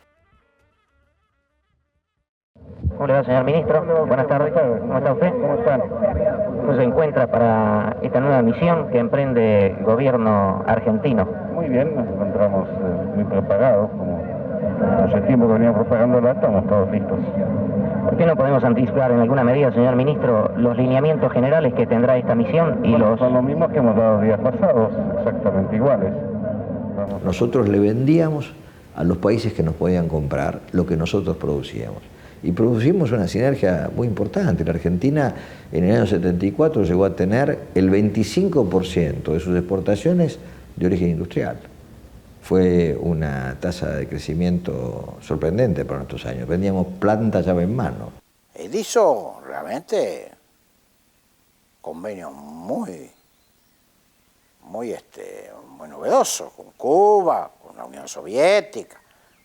¿Cómo le va, señor ministro? Buenas tardes. ¿Cómo está usted? ¿Cómo está? ¿Cómo se encuentra para esta nueva misión que emprende el gobierno argentino? Muy bien, nos encontramos muy preparados. Como hace tiempo que veníamos propagándola, estamos todos listos. ¿Por qué no podemos anticipar en alguna medida, señor ministro, los lineamientos generales que tendrá esta misión? Son los mismos que hemos dado días pasados, exactamente iguales. Nosotros le vendíamos a los países que nos podían comprar lo que nosotros producíamos. Y producimos una sinergia muy importante. La Argentina en el año 74 llegó a tener el 25% de sus exportaciones de origen industrial. Fue una tasa de crecimiento sorprendente para nuestros años. Vendíamos planta llave en mano. Él hizo realmente convenios muy novedosos con Cuba, con la Unión Soviética,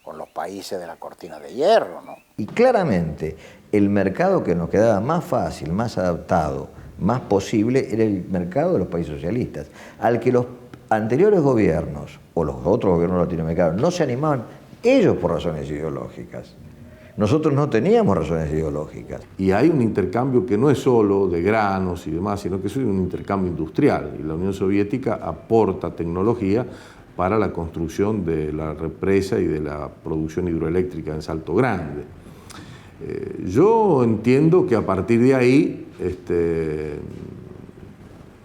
con los países de la cortina de hierro, ¿no? Y claramente el mercado que nos quedaba más fácil, más adaptado, más posible, era el mercado de los países socialistas, al que los anteriores gobiernos o los otros gobiernos latinoamericanos no se animaban, ellos por razones ideológicas. Nosotros no teníamos razones ideológicas. Y hay un intercambio que no es solo de granos y demás, sino que es un intercambio industrial. Y la Unión Soviética aporta tecnología para la construcción de la represa y de la producción hidroeléctrica en Salto Grande. Yo entiendo que a partir de ahí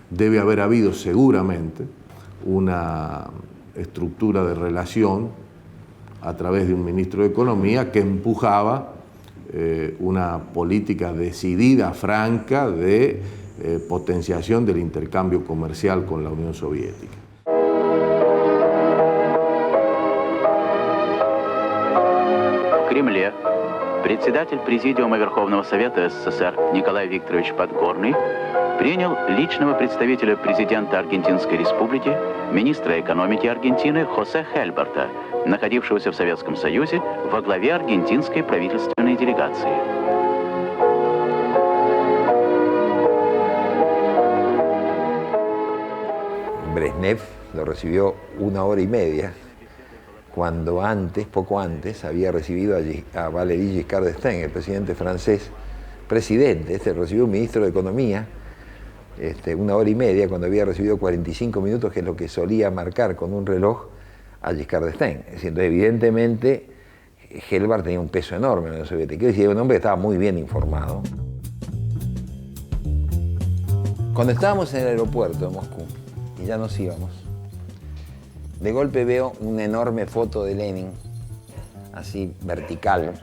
debe haber habido seguramente una estructura de relación a través de un ministro de Economía que empujaba una política decidida, franca, de potenciación del intercambio comercial con la Unión Soviética. В Кремле председатель Президиума Верховного Совета СССР Николай Викторович Подгорный принял личного представителя президента Аргентинской Республики, министра экономики Аргентины Хосе Хельберта, находившегося в Советском Союзе во главе аргентинской правительственной делегации. Brezhnev lo recibió 1 hora y media, cuando poco antes, había recibido a Valéry Giscard d'Estaing, el presidente francés, recibió un ministro de Economía, 1 hora y media, cuando había recibido 45 minutos, que es lo que solía marcar con un reloj a Giscard d'Estaing. Es decir, entonces, evidentemente, Helmbar tenía un peso enorme en la Unión Soviética. Quiero decir, un hombre que estaba muy bien informado. Cuando estábamos en el aeropuerto de Moscú, y ya nos íbamos, de golpe veo una enorme foto de Lenin, así vertical,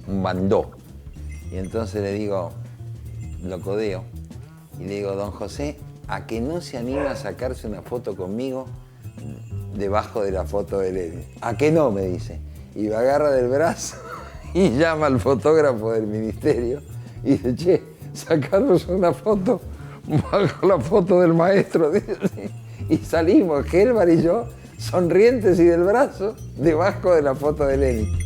un bandó. Y entonces le digo, lo codeo, y le digo, don José, ¿a que no se anima a sacarse una foto conmigo debajo de la foto de Lenin? ¿A que no? Me dice. Y me agarra del brazo y llama al fotógrafo del ministerio y dice, che, sacarnos una foto bajo la foto del maestro. Y salimos, Helmbar y yo, sonrientes y del brazo, debajo de la foto de Lenin.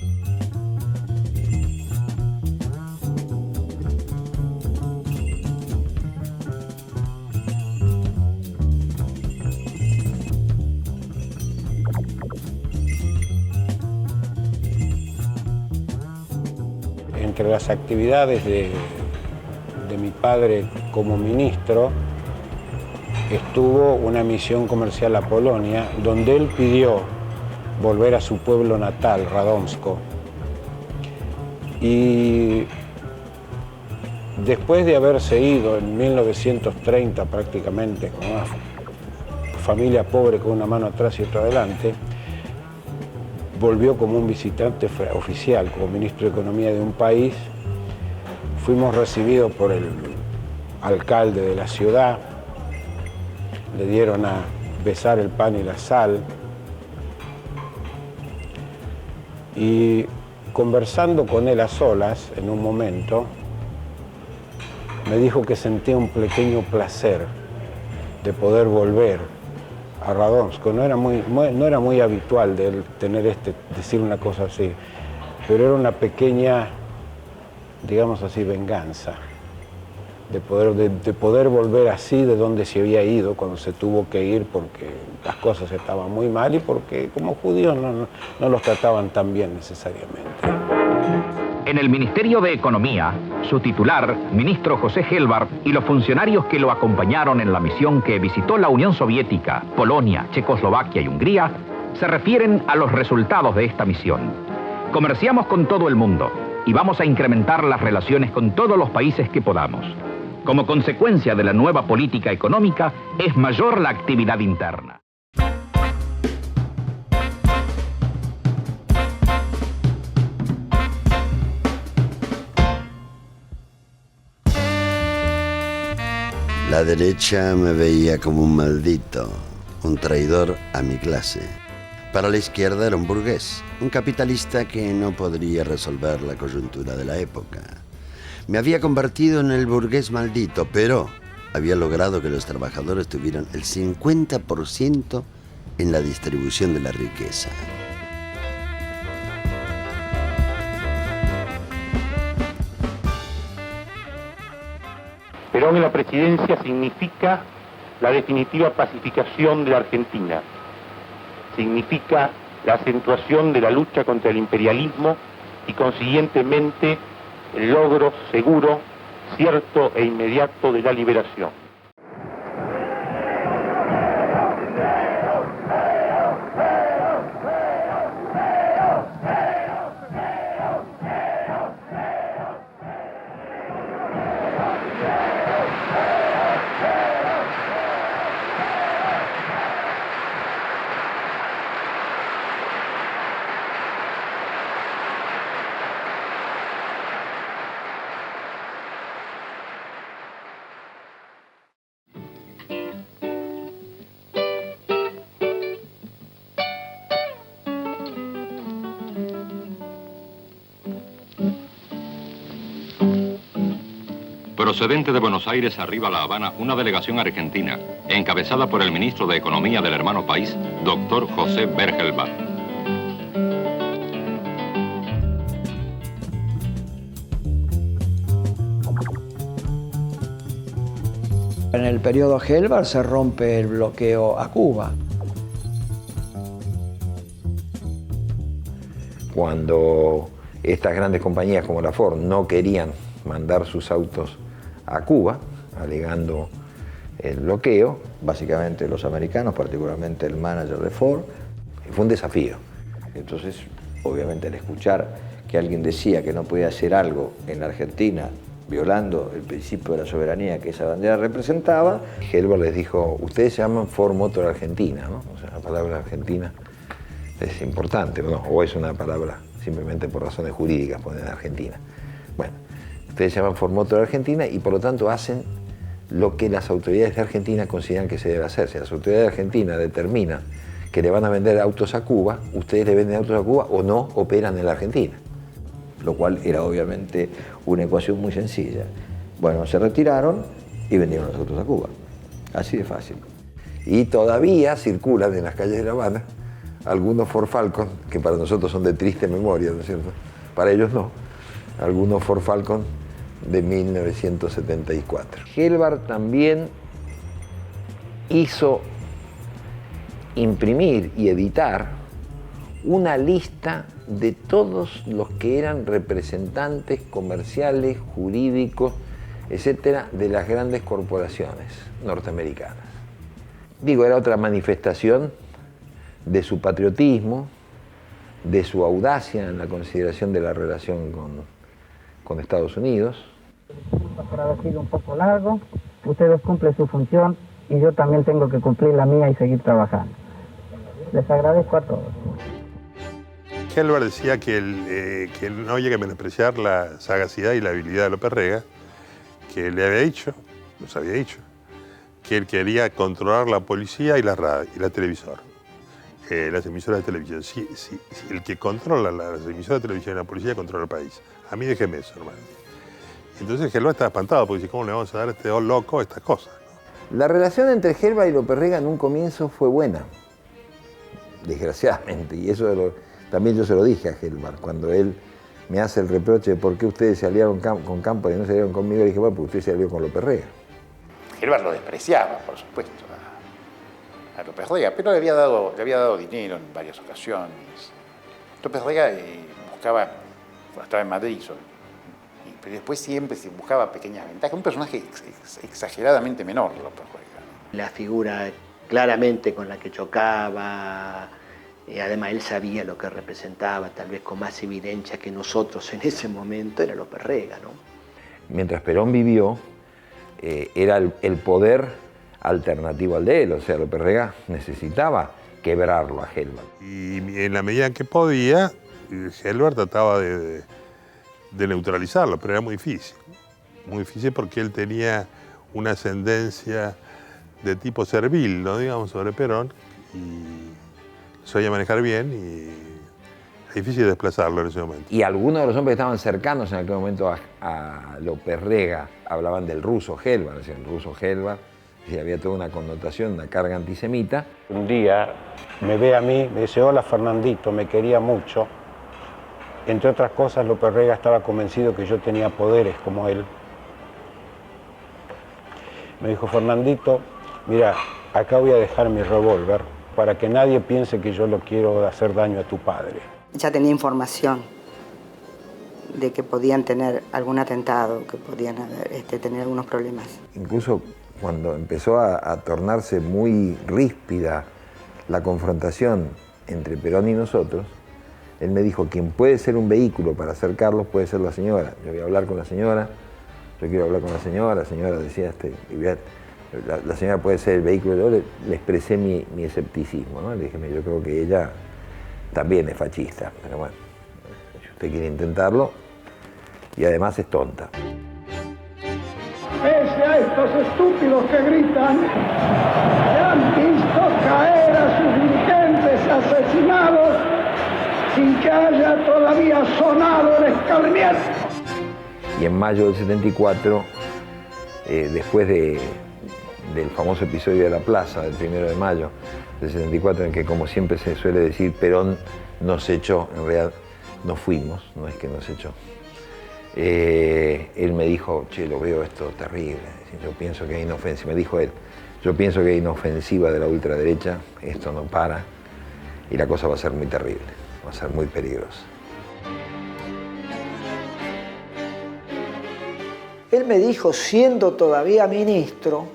Entre las actividades de mi padre como ministro estuvo una misión comercial a Polonia, donde él pidió volver a su pueblo natal, Radomsko. Y después de haberse ido en 1930 prácticamente, con una familia pobre con una mano atrás y otra adelante, volvió como un visitante oficial, como ministro de Economía de un país. Fuimos recibidos por el alcalde de la ciudad, le dieron a besar el pan y la sal. Y conversando con él a solas, en un momento, me dijo que sentía un pequeño placer de poder volver a Radomsko. No era muy habitual de él decir una cosa así, pero era una pequeña, digamos así, venganza, de poder volver así de donde se había ido cuando se tuvo que ir porque las cosas estaban muy mal y porque como judíos no los trataban tan bien necesariamente. En el Ministerio de Economía, su titular, ministro José Helmbar, y los funcionarios que lo acompañaron en la misión que visitó la Unión Soviética, Polonia, Checoslovaquia y Hungría, se refieren a los resultados de esta misión. Comerciamos con todo el mundo y vamos a incrementar las relaciones con todos los países que podamos. Como consecuencia de la nueva política económica, es mayor la actividad interna. La derecha me veía como un maldito, un traidor a mi clase. Para la izquierda era un burgués, un capitalista que no podría resolver la coyuntura de la época. Me había convertido en el burgués maldito, pero había logrado que los trabajadores tuvieran el 50% en la distribución de la riqueza. Perón en la presidencia significa la definitiva pacificación de la Argentina. Significa la acentuación de la lucha contra el imperialismo y consiguientemente el logro seguro, cierto e inmediato de la liberación. Procedente de Buenos Aires arriba a La Habana una delegación argentina, encabezada por el ministro de Economía del hermano país, doctor José Bergelbach. En el periodo Helmbar se rompe el bloqueo a Cuba. Cuando estas grandes compañías como la Ford no querían mandar sus autos a Cuba, alegando el bloqueo. Básicamente los americanos, particularmente el manager de Ford. Fue un desafío. Entonces, obviamente, al escuchar que alguien decía que no podía hacer algo en la Argentina violando el principio de la soberanía que esa bandera representaba, Helbert les dijo, ustedes se llaman Ford Motor Argentina, ¿no? O sea, la palabra Argentina es importante, ¿no? O es una palabra simplemente por razones jurídicas, ponen Argentina. Bueno, ustedes se llaman Ford Motor Argentina y por lo tanto hacen lo que las autoridades de Argentina consideran que se debe hacer. Si las autoridades de Argentina determinan que le van a vender autos a Cuba, ustedes le venden autos a Cuba o no operan en la Argentina. Lo cual era obviamente una ecuación muy sencilla. Bueno, se retiraron y vendieron los autos a Cuba. Así de fácil. Y todavía circulan en las calles de La Habana algunos Ford Falcon, que para nosotros son de triste memoria, ¿no es cierto? Para ellos no. Algunos Ford Falcon de 1974. Helbert también hizo imprimir y editar una lista de todos los que eran representantes comerciales, jurídicos, etcétera, de las grandes corporaciones norteamericanas. Digo, era otra manifestación de su patriotismo, de su audacia en la consideración de la relación con Estados Unidos. Por haber sido un poco largo, ustedes cumplen su función y yo también tengo que cumplir la mía y seguir trabajando. Les agradezco a todos. Helbert decía que no había que menospreciar la sagacidad y la habilidad de López Rega, que le había dicho, nos había dicho, que él quería controlar la policía y la radio y la televisor, las emisoras de televisión. Si el que controla las emisoras de televisión y la policía controla el país. A mí déjeme eso, hermano. Entonces Helbert estaba espantado porque dice, ¿cómo le vamos a dar a este dos loco estas cosas? La relación entre Helbert y López Rega en un comienzo fue buena, desgraciadamente, y eso también yo se lo dije a Helbert, cuando él me hace el reproche de por qué ustedes se aliaron con Cámpora y no se aliaron conmigo, le dije, bueno, porque usted se alió con López Rega. Helbert lo despreciaba, por supuesto, a López Rega, pero le había dado dinero en varias ocasiones. López Rega buscaba, cuando estaba en Madrid, pero después siempre se buscaba pequeñas ventajas. Un personaje exageradamente menor, López Rega. La figura claramente con la que chocaba, además él sabía lo que representaba, tal vez con más evidencia que nosotros en ese momento, era López Rega, ¿no? Mientras Perón vivió, era el poder alternativo al de él, o sea, López Rega necesitaba quebrarlo a Helbert. Y en la medida en que podía, Helbert trataba de neutralizarlo, pero era muy difícil porque él tenía una ascendencia de tipo servil, ¿no? Digamos, sobre Perón, y sabía manejar bien y es difícil desplazarlo en ese momento. Y algunos de los hombres que estaban cercanos en aquel momento a López Rega hablaban del ruso Helbert, decían el ruso Helbert, y había toda una connotación, una carga antisemita. Un día me ve a mí, me dice, hola Fernandito, me quería mucho. Entre otras cosas, López Rega estaba convencido que yo tenía poderes como él. Me dijo, Fernandito, mira, acá voy a dejar mi revólver para que nadie piense que yo lo quiero hacer daño a tu padre. Ya tenía información de que podían tener algún atentado, que podían tener algunos problemas. Incluso cuando empezó a tornarse muy ríspida la confrontación entre Perón y nosotros, él me dijo, quien puede ser un vehículo para acercarlos puede ser la señora. Yo voy a hablar con la señora, yo quiero hablar con la señora decía, la señora puede ser el vehículo. Yo le expresé mi escepticismo, ¿no? Le dije, yo creo que ella también es fascista, pero bueno, si usted quiere intentarlo, y además es tonta. Pese a estos estúpidos que gritan, que han visto caer a sus dirigentes asesinados sin que haya todavía sonado el escarmiento. Y en mayo del 74, después del famoso episodio de la plaza, del 1 de mayo del 74, en que, como siempre se suele decir, Perón nos echó, en realidad nos fuimos, no es que nos echó. Él me dijo, che, lo veo esto terrible, yo pienso que hay inofensiva, me dijo él, yo pienso que hay inofensiva de la ultraderecha, esto no para, y la cosa va a ser muy terrible, va a ser muy peligrosa. Él me dijo, siendo todavía ministro,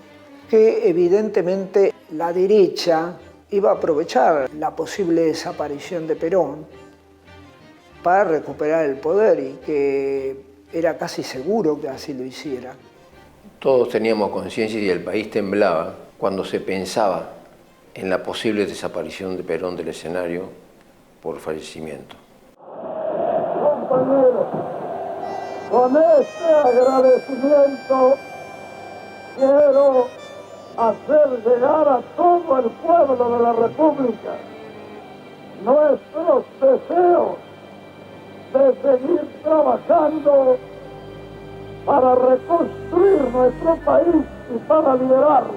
que evidentemente la derecha iba a aprovechar la posible desaparición de Perón para recuperar el poder y que era casi seguro que así lo hiciera. Todos teníamos conciencia y el país temblaba cuando se pensaba en la posible desaparición de Perón del escenario por fallecimiento. Compañeros, con este agradecimiento quiero hacer llegar a todo el pueblo de la República nuestros deseos de seguir trabajando para reconstruir nuestro país y para liberarlo.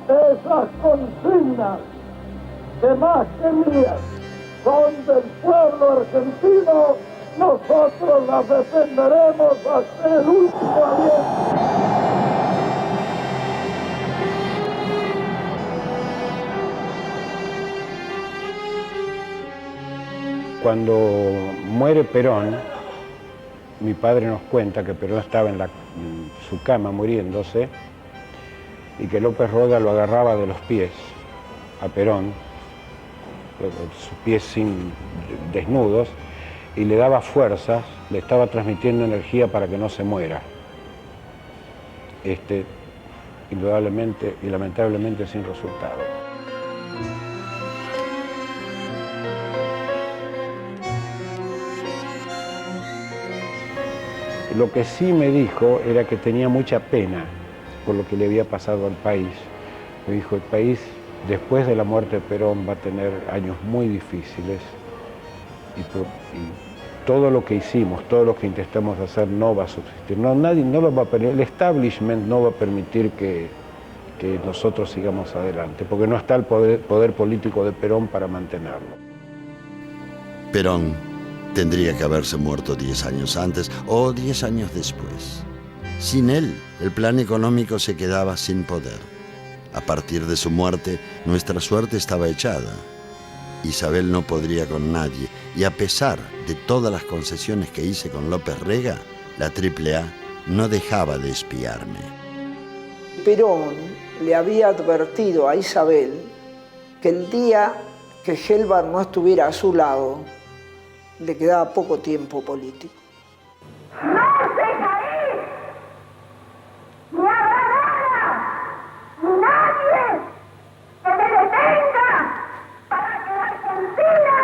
Esas consignas que más que mías son del pueblo argentino, nosotros las defenderemos hasta el último aliento. Cuando muere Perón, mi padre nos cuenta que Perón estaba en su cama muriéndose y que López Rega lo agarraba de los pies a Perón, sus pies desnudos, y le daba fuerzas, le estaba transmitiendo energía para que no se muera. Indudablemente y lamentablemente sin resultado. Lo que sí me dijo era que tenía mucha pena por lo que le había pasado al país. Me dijo, el país después de la muerte de Perón va a tener años muy difíciles y todo lo que hicimos, todo lo que intentamos hacer no va a subsistir. Nadie no lo va a permitir, el establishment no va a permitir que nosotros sigamos adelante, porque no está el poder político de Perón para mantenerlo. Perón tendría que haberse muerto 10 años antes o 10 años después. Sin él, el plan económico se quedaba sin poder. A partir de su muerte, nuestra suerte estaba echada. Isabel no podría con nadie, y a pesar de todas las concesiones que hice con López Rega, la AAA no dejaba de espiarme. Perón le había advertido a Isabel que el día que Gelbar no estuviera a su lado, le quedaba poco tiempo político. ¡No se caer! ¡Ni habrá nada! ¡Ni nadie que me detenga para que la Argentina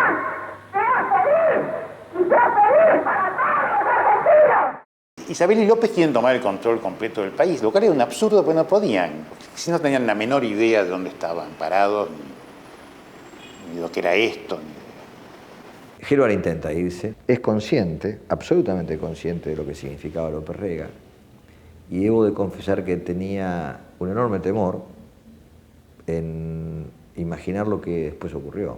sea feliz! ¡Y sea feliz para todos los argentinos! Isabel y López quieren tomar el control completo del país, lo cual era un absurdo, porque no podían. Si no tenían la menor idea de dónde estaban parados, ni de lo que era esto. Gelbar intenta irse, es consciente, absolutamente consciente de lo que significaba López Rega, y debo de confesar que tenía un enorme temor en imaginar lo que después ocurrió.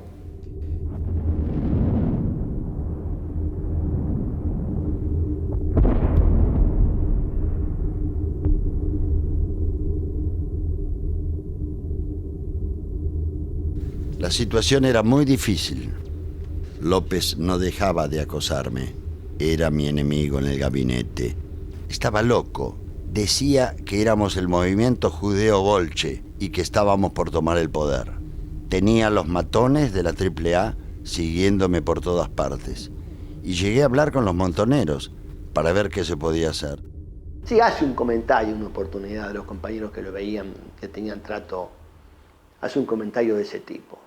La situación era muy difícil. López no dejaba de acosarme. Era mi enemigo en el gabinete. Estaba loco. Decía que éramos el movimiento judeo-bolche y que estábamos por tomar el poder. Tenía los matones de la AAA siguiéndome por todas partes. Y llegué a hablar con los montoneros para ver qué se podía hacer. Sí, hace un comentario, una oportunidad de los compañeros que lo veían, que tenían trato, hace un comentario de ese tipo.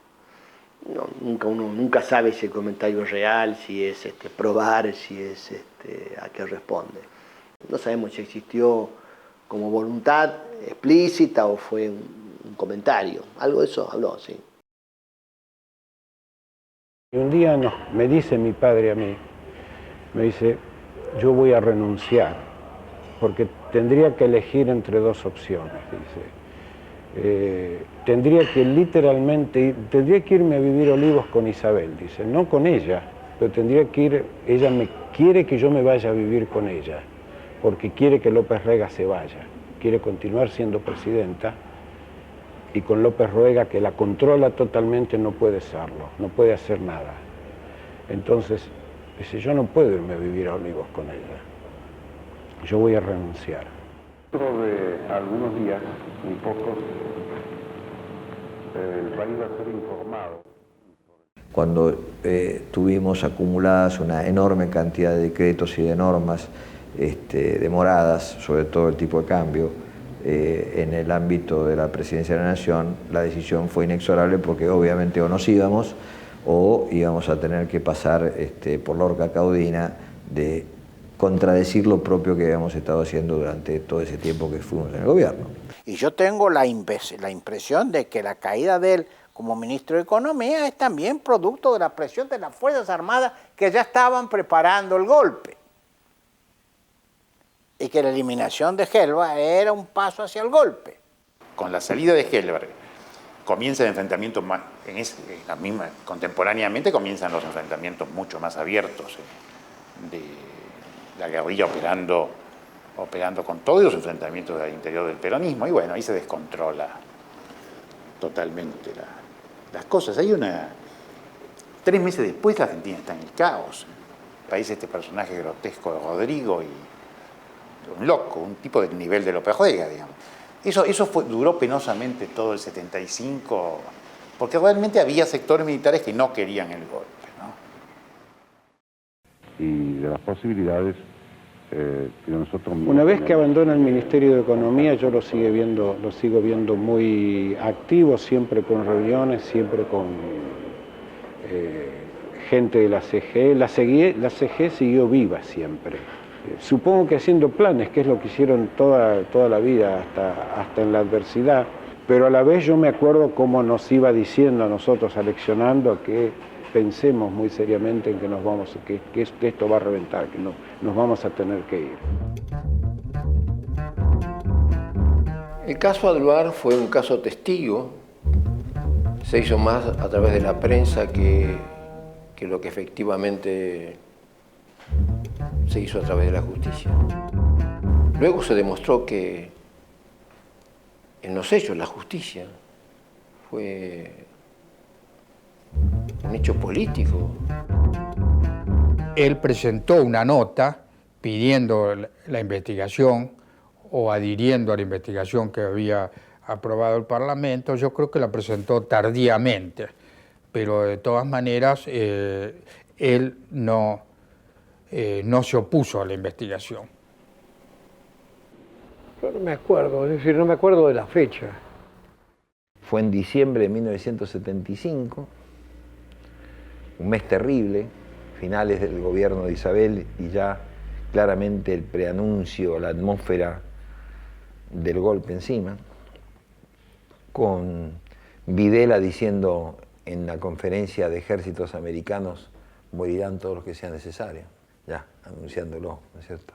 No, uno nunca sabe si el comentario es real, si es probar, si es a qué responde. No sabemos si existió como voluntad explícita o fue un comentario. Algo de eso habló, sí. Y un día me dice mi padre a mí, me dice, yo voy a renunciar, porque tendría que elegir entre dos opciones, dice. Tendría que irme a vivir a Olivos con Isabel, dice, no con ella, pero tendría que ir, ella me quiere que yo me vaya a vivir con ella, porque quiere que López Rega se vaya, quiere continuar siendo presidenta, y con López Rega, que la controla totalmente, no puede serlo, no puede hacer nada. Entonces, dice, yo no puedo irme a vivir a Olivos con ella. yo voy a renunciar. Dentro de algunos días, muy pocos, el país va a ser informado. Cuando tuvimos acumuladas una enorme cantidad de decretos y de normas demoradas, sobre todo el tipo de cambio, en el ámbito de la Presidencia de la Nación, la decisión fue inexorable porque obviamente o nos íbamos o íbamos a tener que pasar por la horca caudina de contradecir lo propio que habíamos estado haciendo durante todo ese tiempo que fuimos en el gobierno. Y yo tengo la impresión de que la caída de él como ministro de Economía es también producto de la presión de las Fuerzas Armadas que ya estaban preparando el golpe. Y que la eliminación de Gelbar era un paso hacia el golpe. Con la salida de Gelbar comienza el enfrentamiento más, contemporáneamente comienzan los enfrentamientos mucho más abiertos de la guerrilla operando con todos los enfrentamientos del interior del peronismo, y bueno, ahí se descontrola totalmente las cosas. 3 meses después la Argentina está en el caos. Aparece este personaje grotesco de Rodrigo y un loco, un tipo del nivel de López Rega, digamos. Eso duró penosamente todo el 75, porque realmente había sectores militares que no querían el golpe, ¿no? Y de las posibilidades que nosotros... Una vez que abandona el Ministerio de Economía, yo lo sigo viendo muy activo, siempre con reuniones, siempre con gente de la CGE. La CGE siguió viva siempre. Supongo que haciendo planes, que es lo que hicieron toda la vida, hasta en la adversidad, pero a la vez yo me acuerdo cómo nos iba diciendo a nosotros, aleccionando, que pensemos muy seriamente en que esto va a reventar, que nos vamos a tener que ir. El caso Adluar fue un caso testigo, se hizo más a través de la prensa que lo que efectivamente se hizo a través de la justicia. Luego se demostró que en los hechos la justicia fue un hecho político. Él presentó una nota pidiendo la investigación o adhiriendo a la investigación que había aprobado el Parlamento. Yo creo que la presentó tardíamente, pero de todas maneras él no se opuso a la investigación. Yo no me acuerdo, es decir, no me acuerdo de la fecha. Fue en diciembre de 1975, un mes terrible, finales del gobierno de Isabel y ya claramente el preanuncio, la atmósfera del golpe encima, con Videla diciendo en la conferencia de ejércitos americanos: morirán todos los que sea necesario, ya anunciándolo, ¿no es cierto?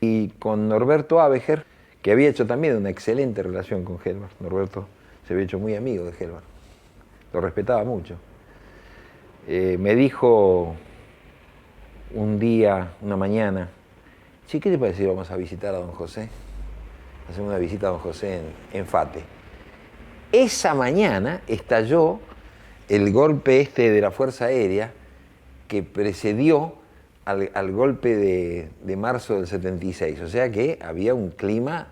Y con Norberto Abeger, que había hecho también una excelente relación con Gelbar. Norberto se había hecho muy amigo de Gelbar, lo respetaba mucho. Me dijo un día, una mañana: che, ¿qué te parece si vamos a visitar a don José? Hacemos una visita a don José en Fate. Esa mañana estalló el golpe de la Fuerza Aérea que precedió al golpe de marzo del 76. O sea que había un clima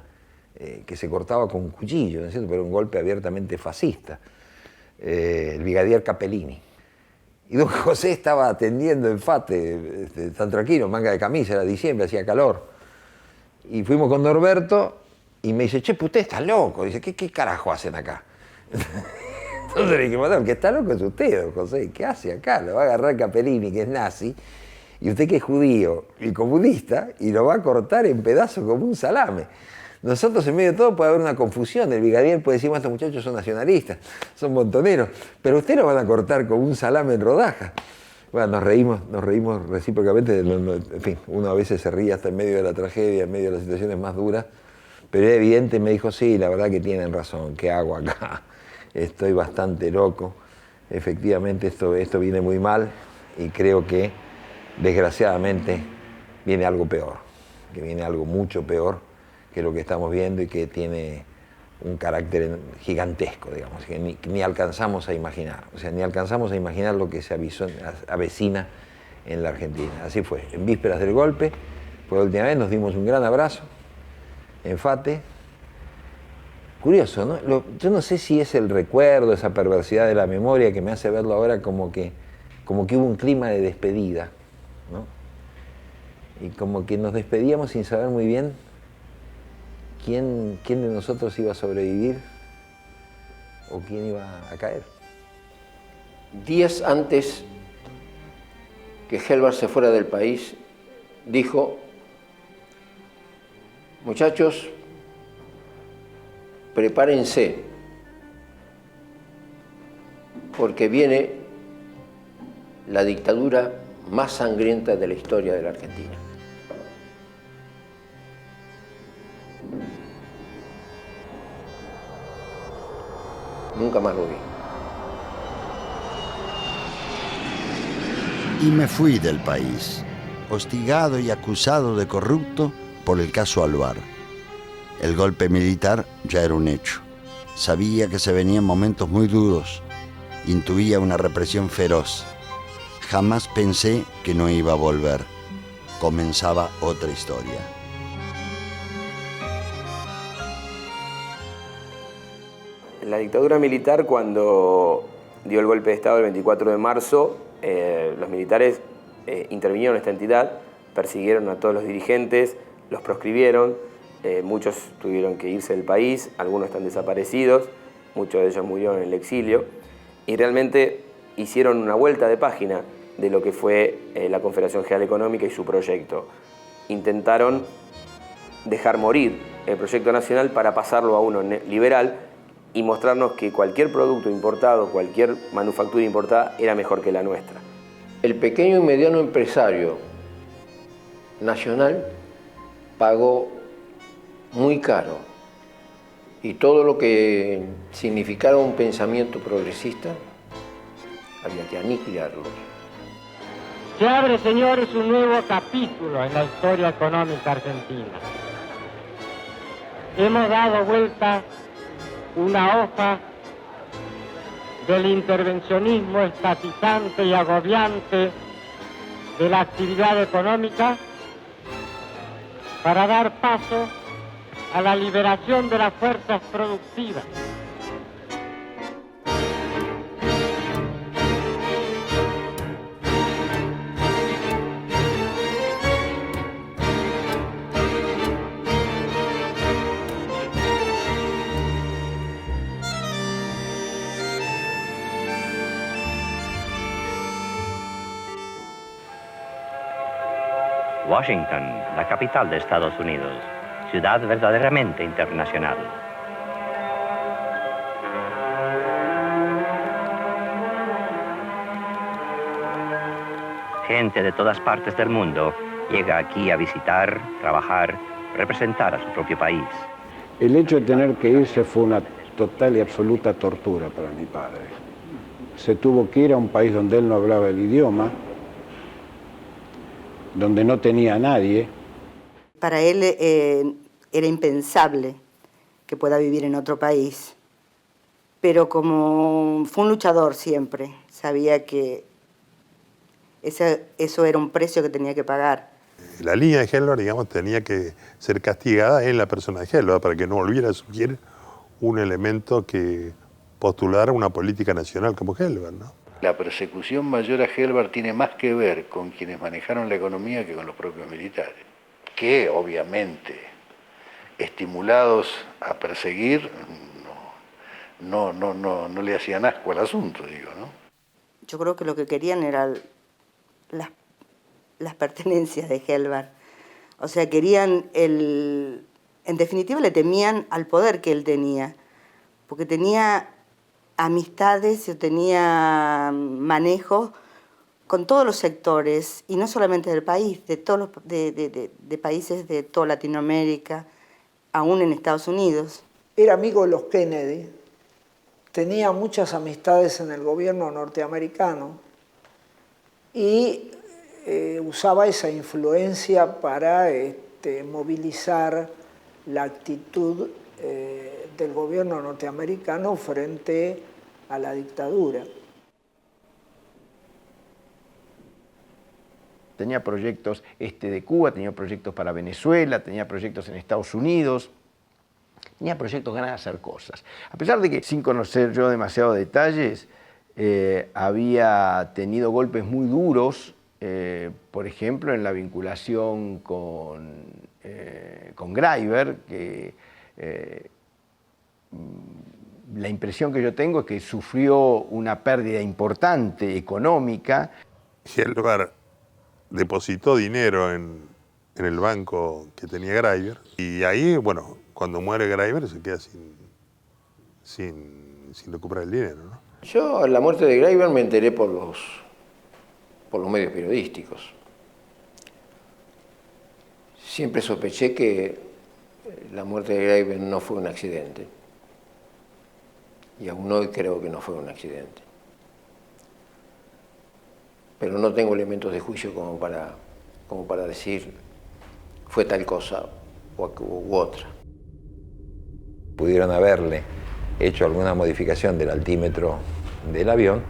que se cortaba con un cuchillo, ¿no es cierto? Pero un golpe abiertamente fascista. El brigadier Capellini. Y don José estaba atendiendo en Fate, tan tranquilo, manga de camisa, era diciembre, hacía calor. Y fuimos con Norberto y me dice: che, pues usted está loco. Dice: ¿qué carajo hacen acá? Entonces le dije: el que está loco es usted, don José. ¿Qué hace acá? Lo va a agarrar Capellini, que es nazi, y usted que es judío y comunista, y lo va a cortar en pedazos como un salame. Nosotros en medio de todo puede haber una confusión. El brigadier puede decir: estos muchachos son nacionalistas, son montoneros, pero usted lo van a cortar como un salame en rodajas. Bueno, nos reímos recíprocamente. En fin, uno a veces se ríe hasta en medio de la tragedia, en medio de las situaciones más duras, pero era evidente. Me dijo: sí, la verdad que tienen razón, ¿qué hago acá? Estoy bastante loco. Efectivamente esto viene muy mal y creo que desgraciadamente viene algo peor, que viene algo mucho peor que lo que estamos viendo y que tiene un carácter gigantesco, digamos, que ni alcanzamos a imaginar. O sea, ni alcanzamos a imaginar lo que se avecina en la Argentina. Así fue, en vísperas del golpe, Por última vez nos dimos un gran abrazo en Fate. Curioso, ¿no? Yo no sé si es el recuerdo, esa perversidad de la memoria que me hace verlo ahora como que hubo un clima de despedida, ¿no? Y como que nos despedíamos sin saber muy bien quién de nosotros iba a sobrevivir o quién iba a caer. Días antes que Helvar se fuera del país, dijo: muchachos, prepárense, porque viene la dictadura más sangrienta de la historia de la Argentina. Nunca más lo vi. Y me fui del país, hostigado y acusado de corrupto por el caso Alvar. El golpe militar ya era un hecho. Sabía que se venían momentos muy duros. Intuía una represión feroz. Jamás pensé que no iba a volver. Comenzaba otra historia. La dictadura militar, cuando dio el golpe de Estado el 24 de marzo, los militares intervinieron en esta entidad, persiguieron a todos los dirigentes, los proscribieron, muchos tuvieron que irse del país, algunos están desaparecidos, muchos de ellos murieron en el exilio, y realmente hicieron una vuelta de página de lo que fue la Confederación General Económica y su proyecto. Intentaron dejar morir el proyecto nacional para pasarlo a uno liberal y mostrarnos que cualquier producto importado, cualquier manufactura importada era mejor que la nuestra. El pequeño y mediano empresario nacional pagó muy caro, y todo lo que significara un pensamiento progresista había que aniquilarlo. Se abre, señores, un nuevo capítulo en la historia económica argentina. Hemos dado vuelta una hoja del intervencionismo estatizante y agobiante de la actividad económica para dar paso a la liberación de las fuerzas productivas. Washington, la capital de Estados Unidos, ciudad verdaderamente internacional. Gente de todas partes del mundo llega aquí a visitar, trabajar, representar a su propio país. El hecho de tener que irse fue una total y absoluta tortura para mi padre. Se tuvo que ir a un país donde él no hablaba el idioma, donde no tenía a nadie. Para él era impensable que pueda vivir en otro país, pero como fue un luchador siempre, sabía que eso era un precio que tenía que pagar. La línea de Helvar, digamos, tenía que ser castigada en la persona de Helvar para que no volviera a surgir un elemento que postulara una política nacional como Helvar, ¿no? La persecución mayor a Helvar tiene más que ver con quienes manejaron la economía que con los propios militares, que obviamente, estimulados a perseguir, no le hacían asco al asunto, digo, ¿no? Yo creo que lo que querían eran las pertenencias de Helvar. O sea, querían en definitiva le temían al poder que él tenía, porque tenía amistades, tenía manejo con todos los sectores, y no solamente del país, de todos de países de toda Latinoamérica, aún en Estados Unidos. Era amigo de los Kennedy, tenía muchas amistades en el gobierno norteamericano y usaba esa influencia para movilizar la actitud del gobierno norteamericano frente a la dictadura. tenía proyectos de Cuba, tenía proyectos para Venezuela, tenía proyectos en Estados Unidos, tenía proyectos, ganas de hacer cosas. A pesar de que, sin conocer yo demasiados detalles, había tenido golpes muy duros, por ejemplo, en la vinculación con Greiber, que la impresión que yo tengo es que sufrió una pérdida importante económica. Helvar depositó dinero en el banco que tenía Greiber y ahí, bueno, cuando muere Greiber se queda sin recuperar el dinero, ¿no? Yo a la muerte de Greiber me enteré por los medios periodísticos. Siempre sospeché que la muerte de Greiber no fue un accidente. Y aún hoy creo que no fue un accidente. Pero no tengo elementos de juicio como para decir fue tal cosa u otra. Pudieron haberle hecho alguna modificación del altímetro del avión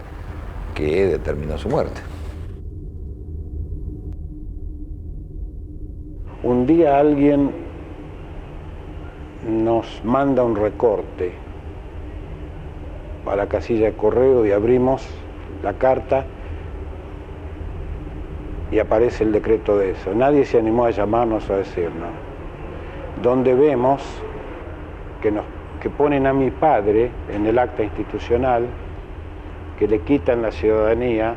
que determinó su muerte. Un día alguien nos manda un recorte a la casilla de correo y abrimos la carta y aparece el decreto de eso. Nadie se animó a llamarnos a decirnos. Donde vemos que ponen a mi padre en el acta institucional, que le quitan la ciudadanía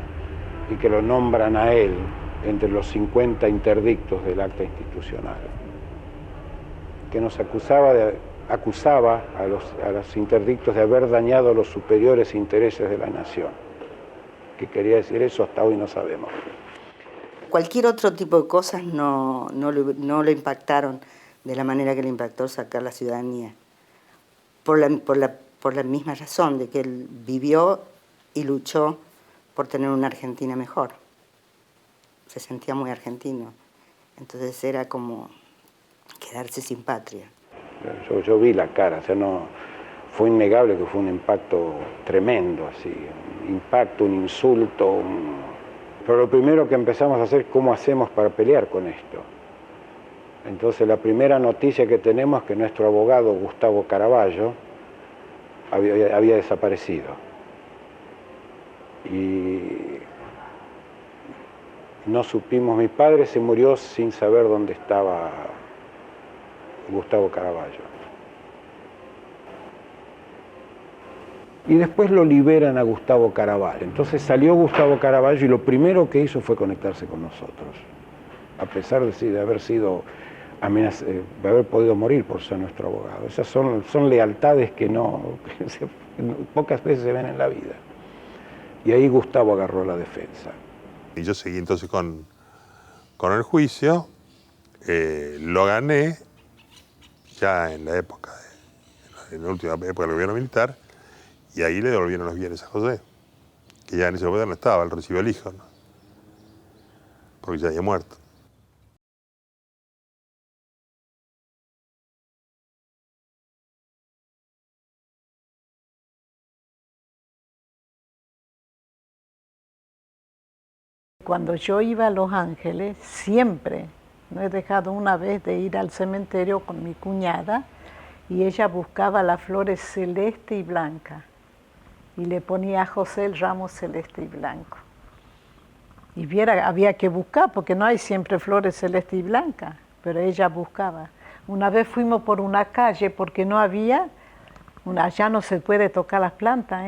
y que lo nombran a él entre los 50 interdictos del acta institucional, que nos acusaba a los interdictos de haber dañado los superiores intereses de la nación. ¿Qué quería decir eso? Hasta hoy no sabemos. Cualquier otro tipo de cosas no lo impactaron de la manera que le impactó sacar la ciudadanía. Por la misma razón de que él vivió y luchó por tener una Argentina mejor. Se sentía muy argentino. Entonces era como quedarse sin patria. Yo vi la cara, o sea, no, fue innegable que fue un impacto tremendo, así, un impacto, un insulto. Pero lo primero que empezamos a hacer es cómo hacemos para pelear con esto. Entonces la primera noticia que tenemos es que nuestro abogado Gustavo Caraballo había desaparecido. Y no supimos, mi padre se murió sin saber dónde estaba Gustavo Caraballo. Y después lo liberan a Gustavo Caraballo. Entonces salió Gustavo Caraballo y lo primero que hizo fue conectarse con nosotros. A pesar de haber sido de haber podido morir por ser nuestro abogado. Esas son lealtades que pocas veces se ven en la vida. Y ahí Gustavo agarró la defensa. Y yo seguí entonces con el juicio, lo gané ya en la última época del gobierno militar, y ahí le devolvieron los bienes a José, que ya en ese momento no estaba, él recibió el hijo, ¿no? Porque ya había muerto. Cuando yo iba a Los Ángeles, siempre, no he dejado una vez de ir al cementerio con mi cuñada, y ella buscaba las flores celeste y blanca, y le ponía a José el ramo celeste y blanco. Y había que buscar, porque no hay siempre flores celeste y blanca, pero ella buscaba. Una vez fuimos por una calle, porque no había, allá no se puede tocar las plantas,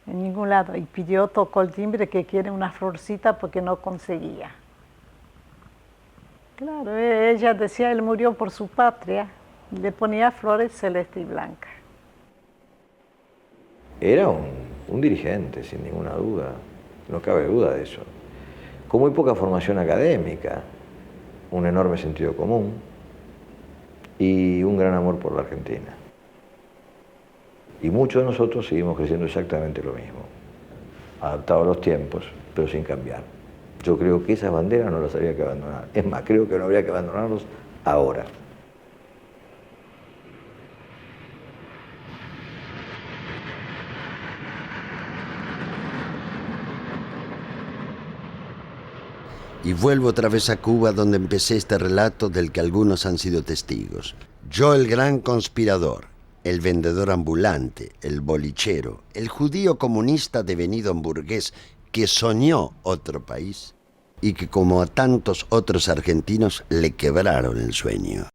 en ningún lado, y tocó el timbre que quiere una florcita porque no conseguía. Claro, ella decía, él murió por su patria, y le ponía flores celeste y blanca. Era un dirigente, sin ninguna duda, no cabe duda de eso. Con muy poca formación académica, un enorme sentido común y un gran amor por la Argentina. Y muchos de nosotros seguimos creciendo exactamente lo mismo, adaptados a los tiempos, pero sin cambiar. Yo creo que esas banderas no las habría que abandonar. Es más, creo que no habría que abandonarlos ahora. Y vuelvo otra vez a Cuba, donde empecé este relato del que algunos han sido testigos. Yo, el gran conspirador, el vendedor ambulante, el bolichero, el judío comunista devenido hamburgués que soñó otro país y que, como a tantos otros argentinos, le quebraron el sueño.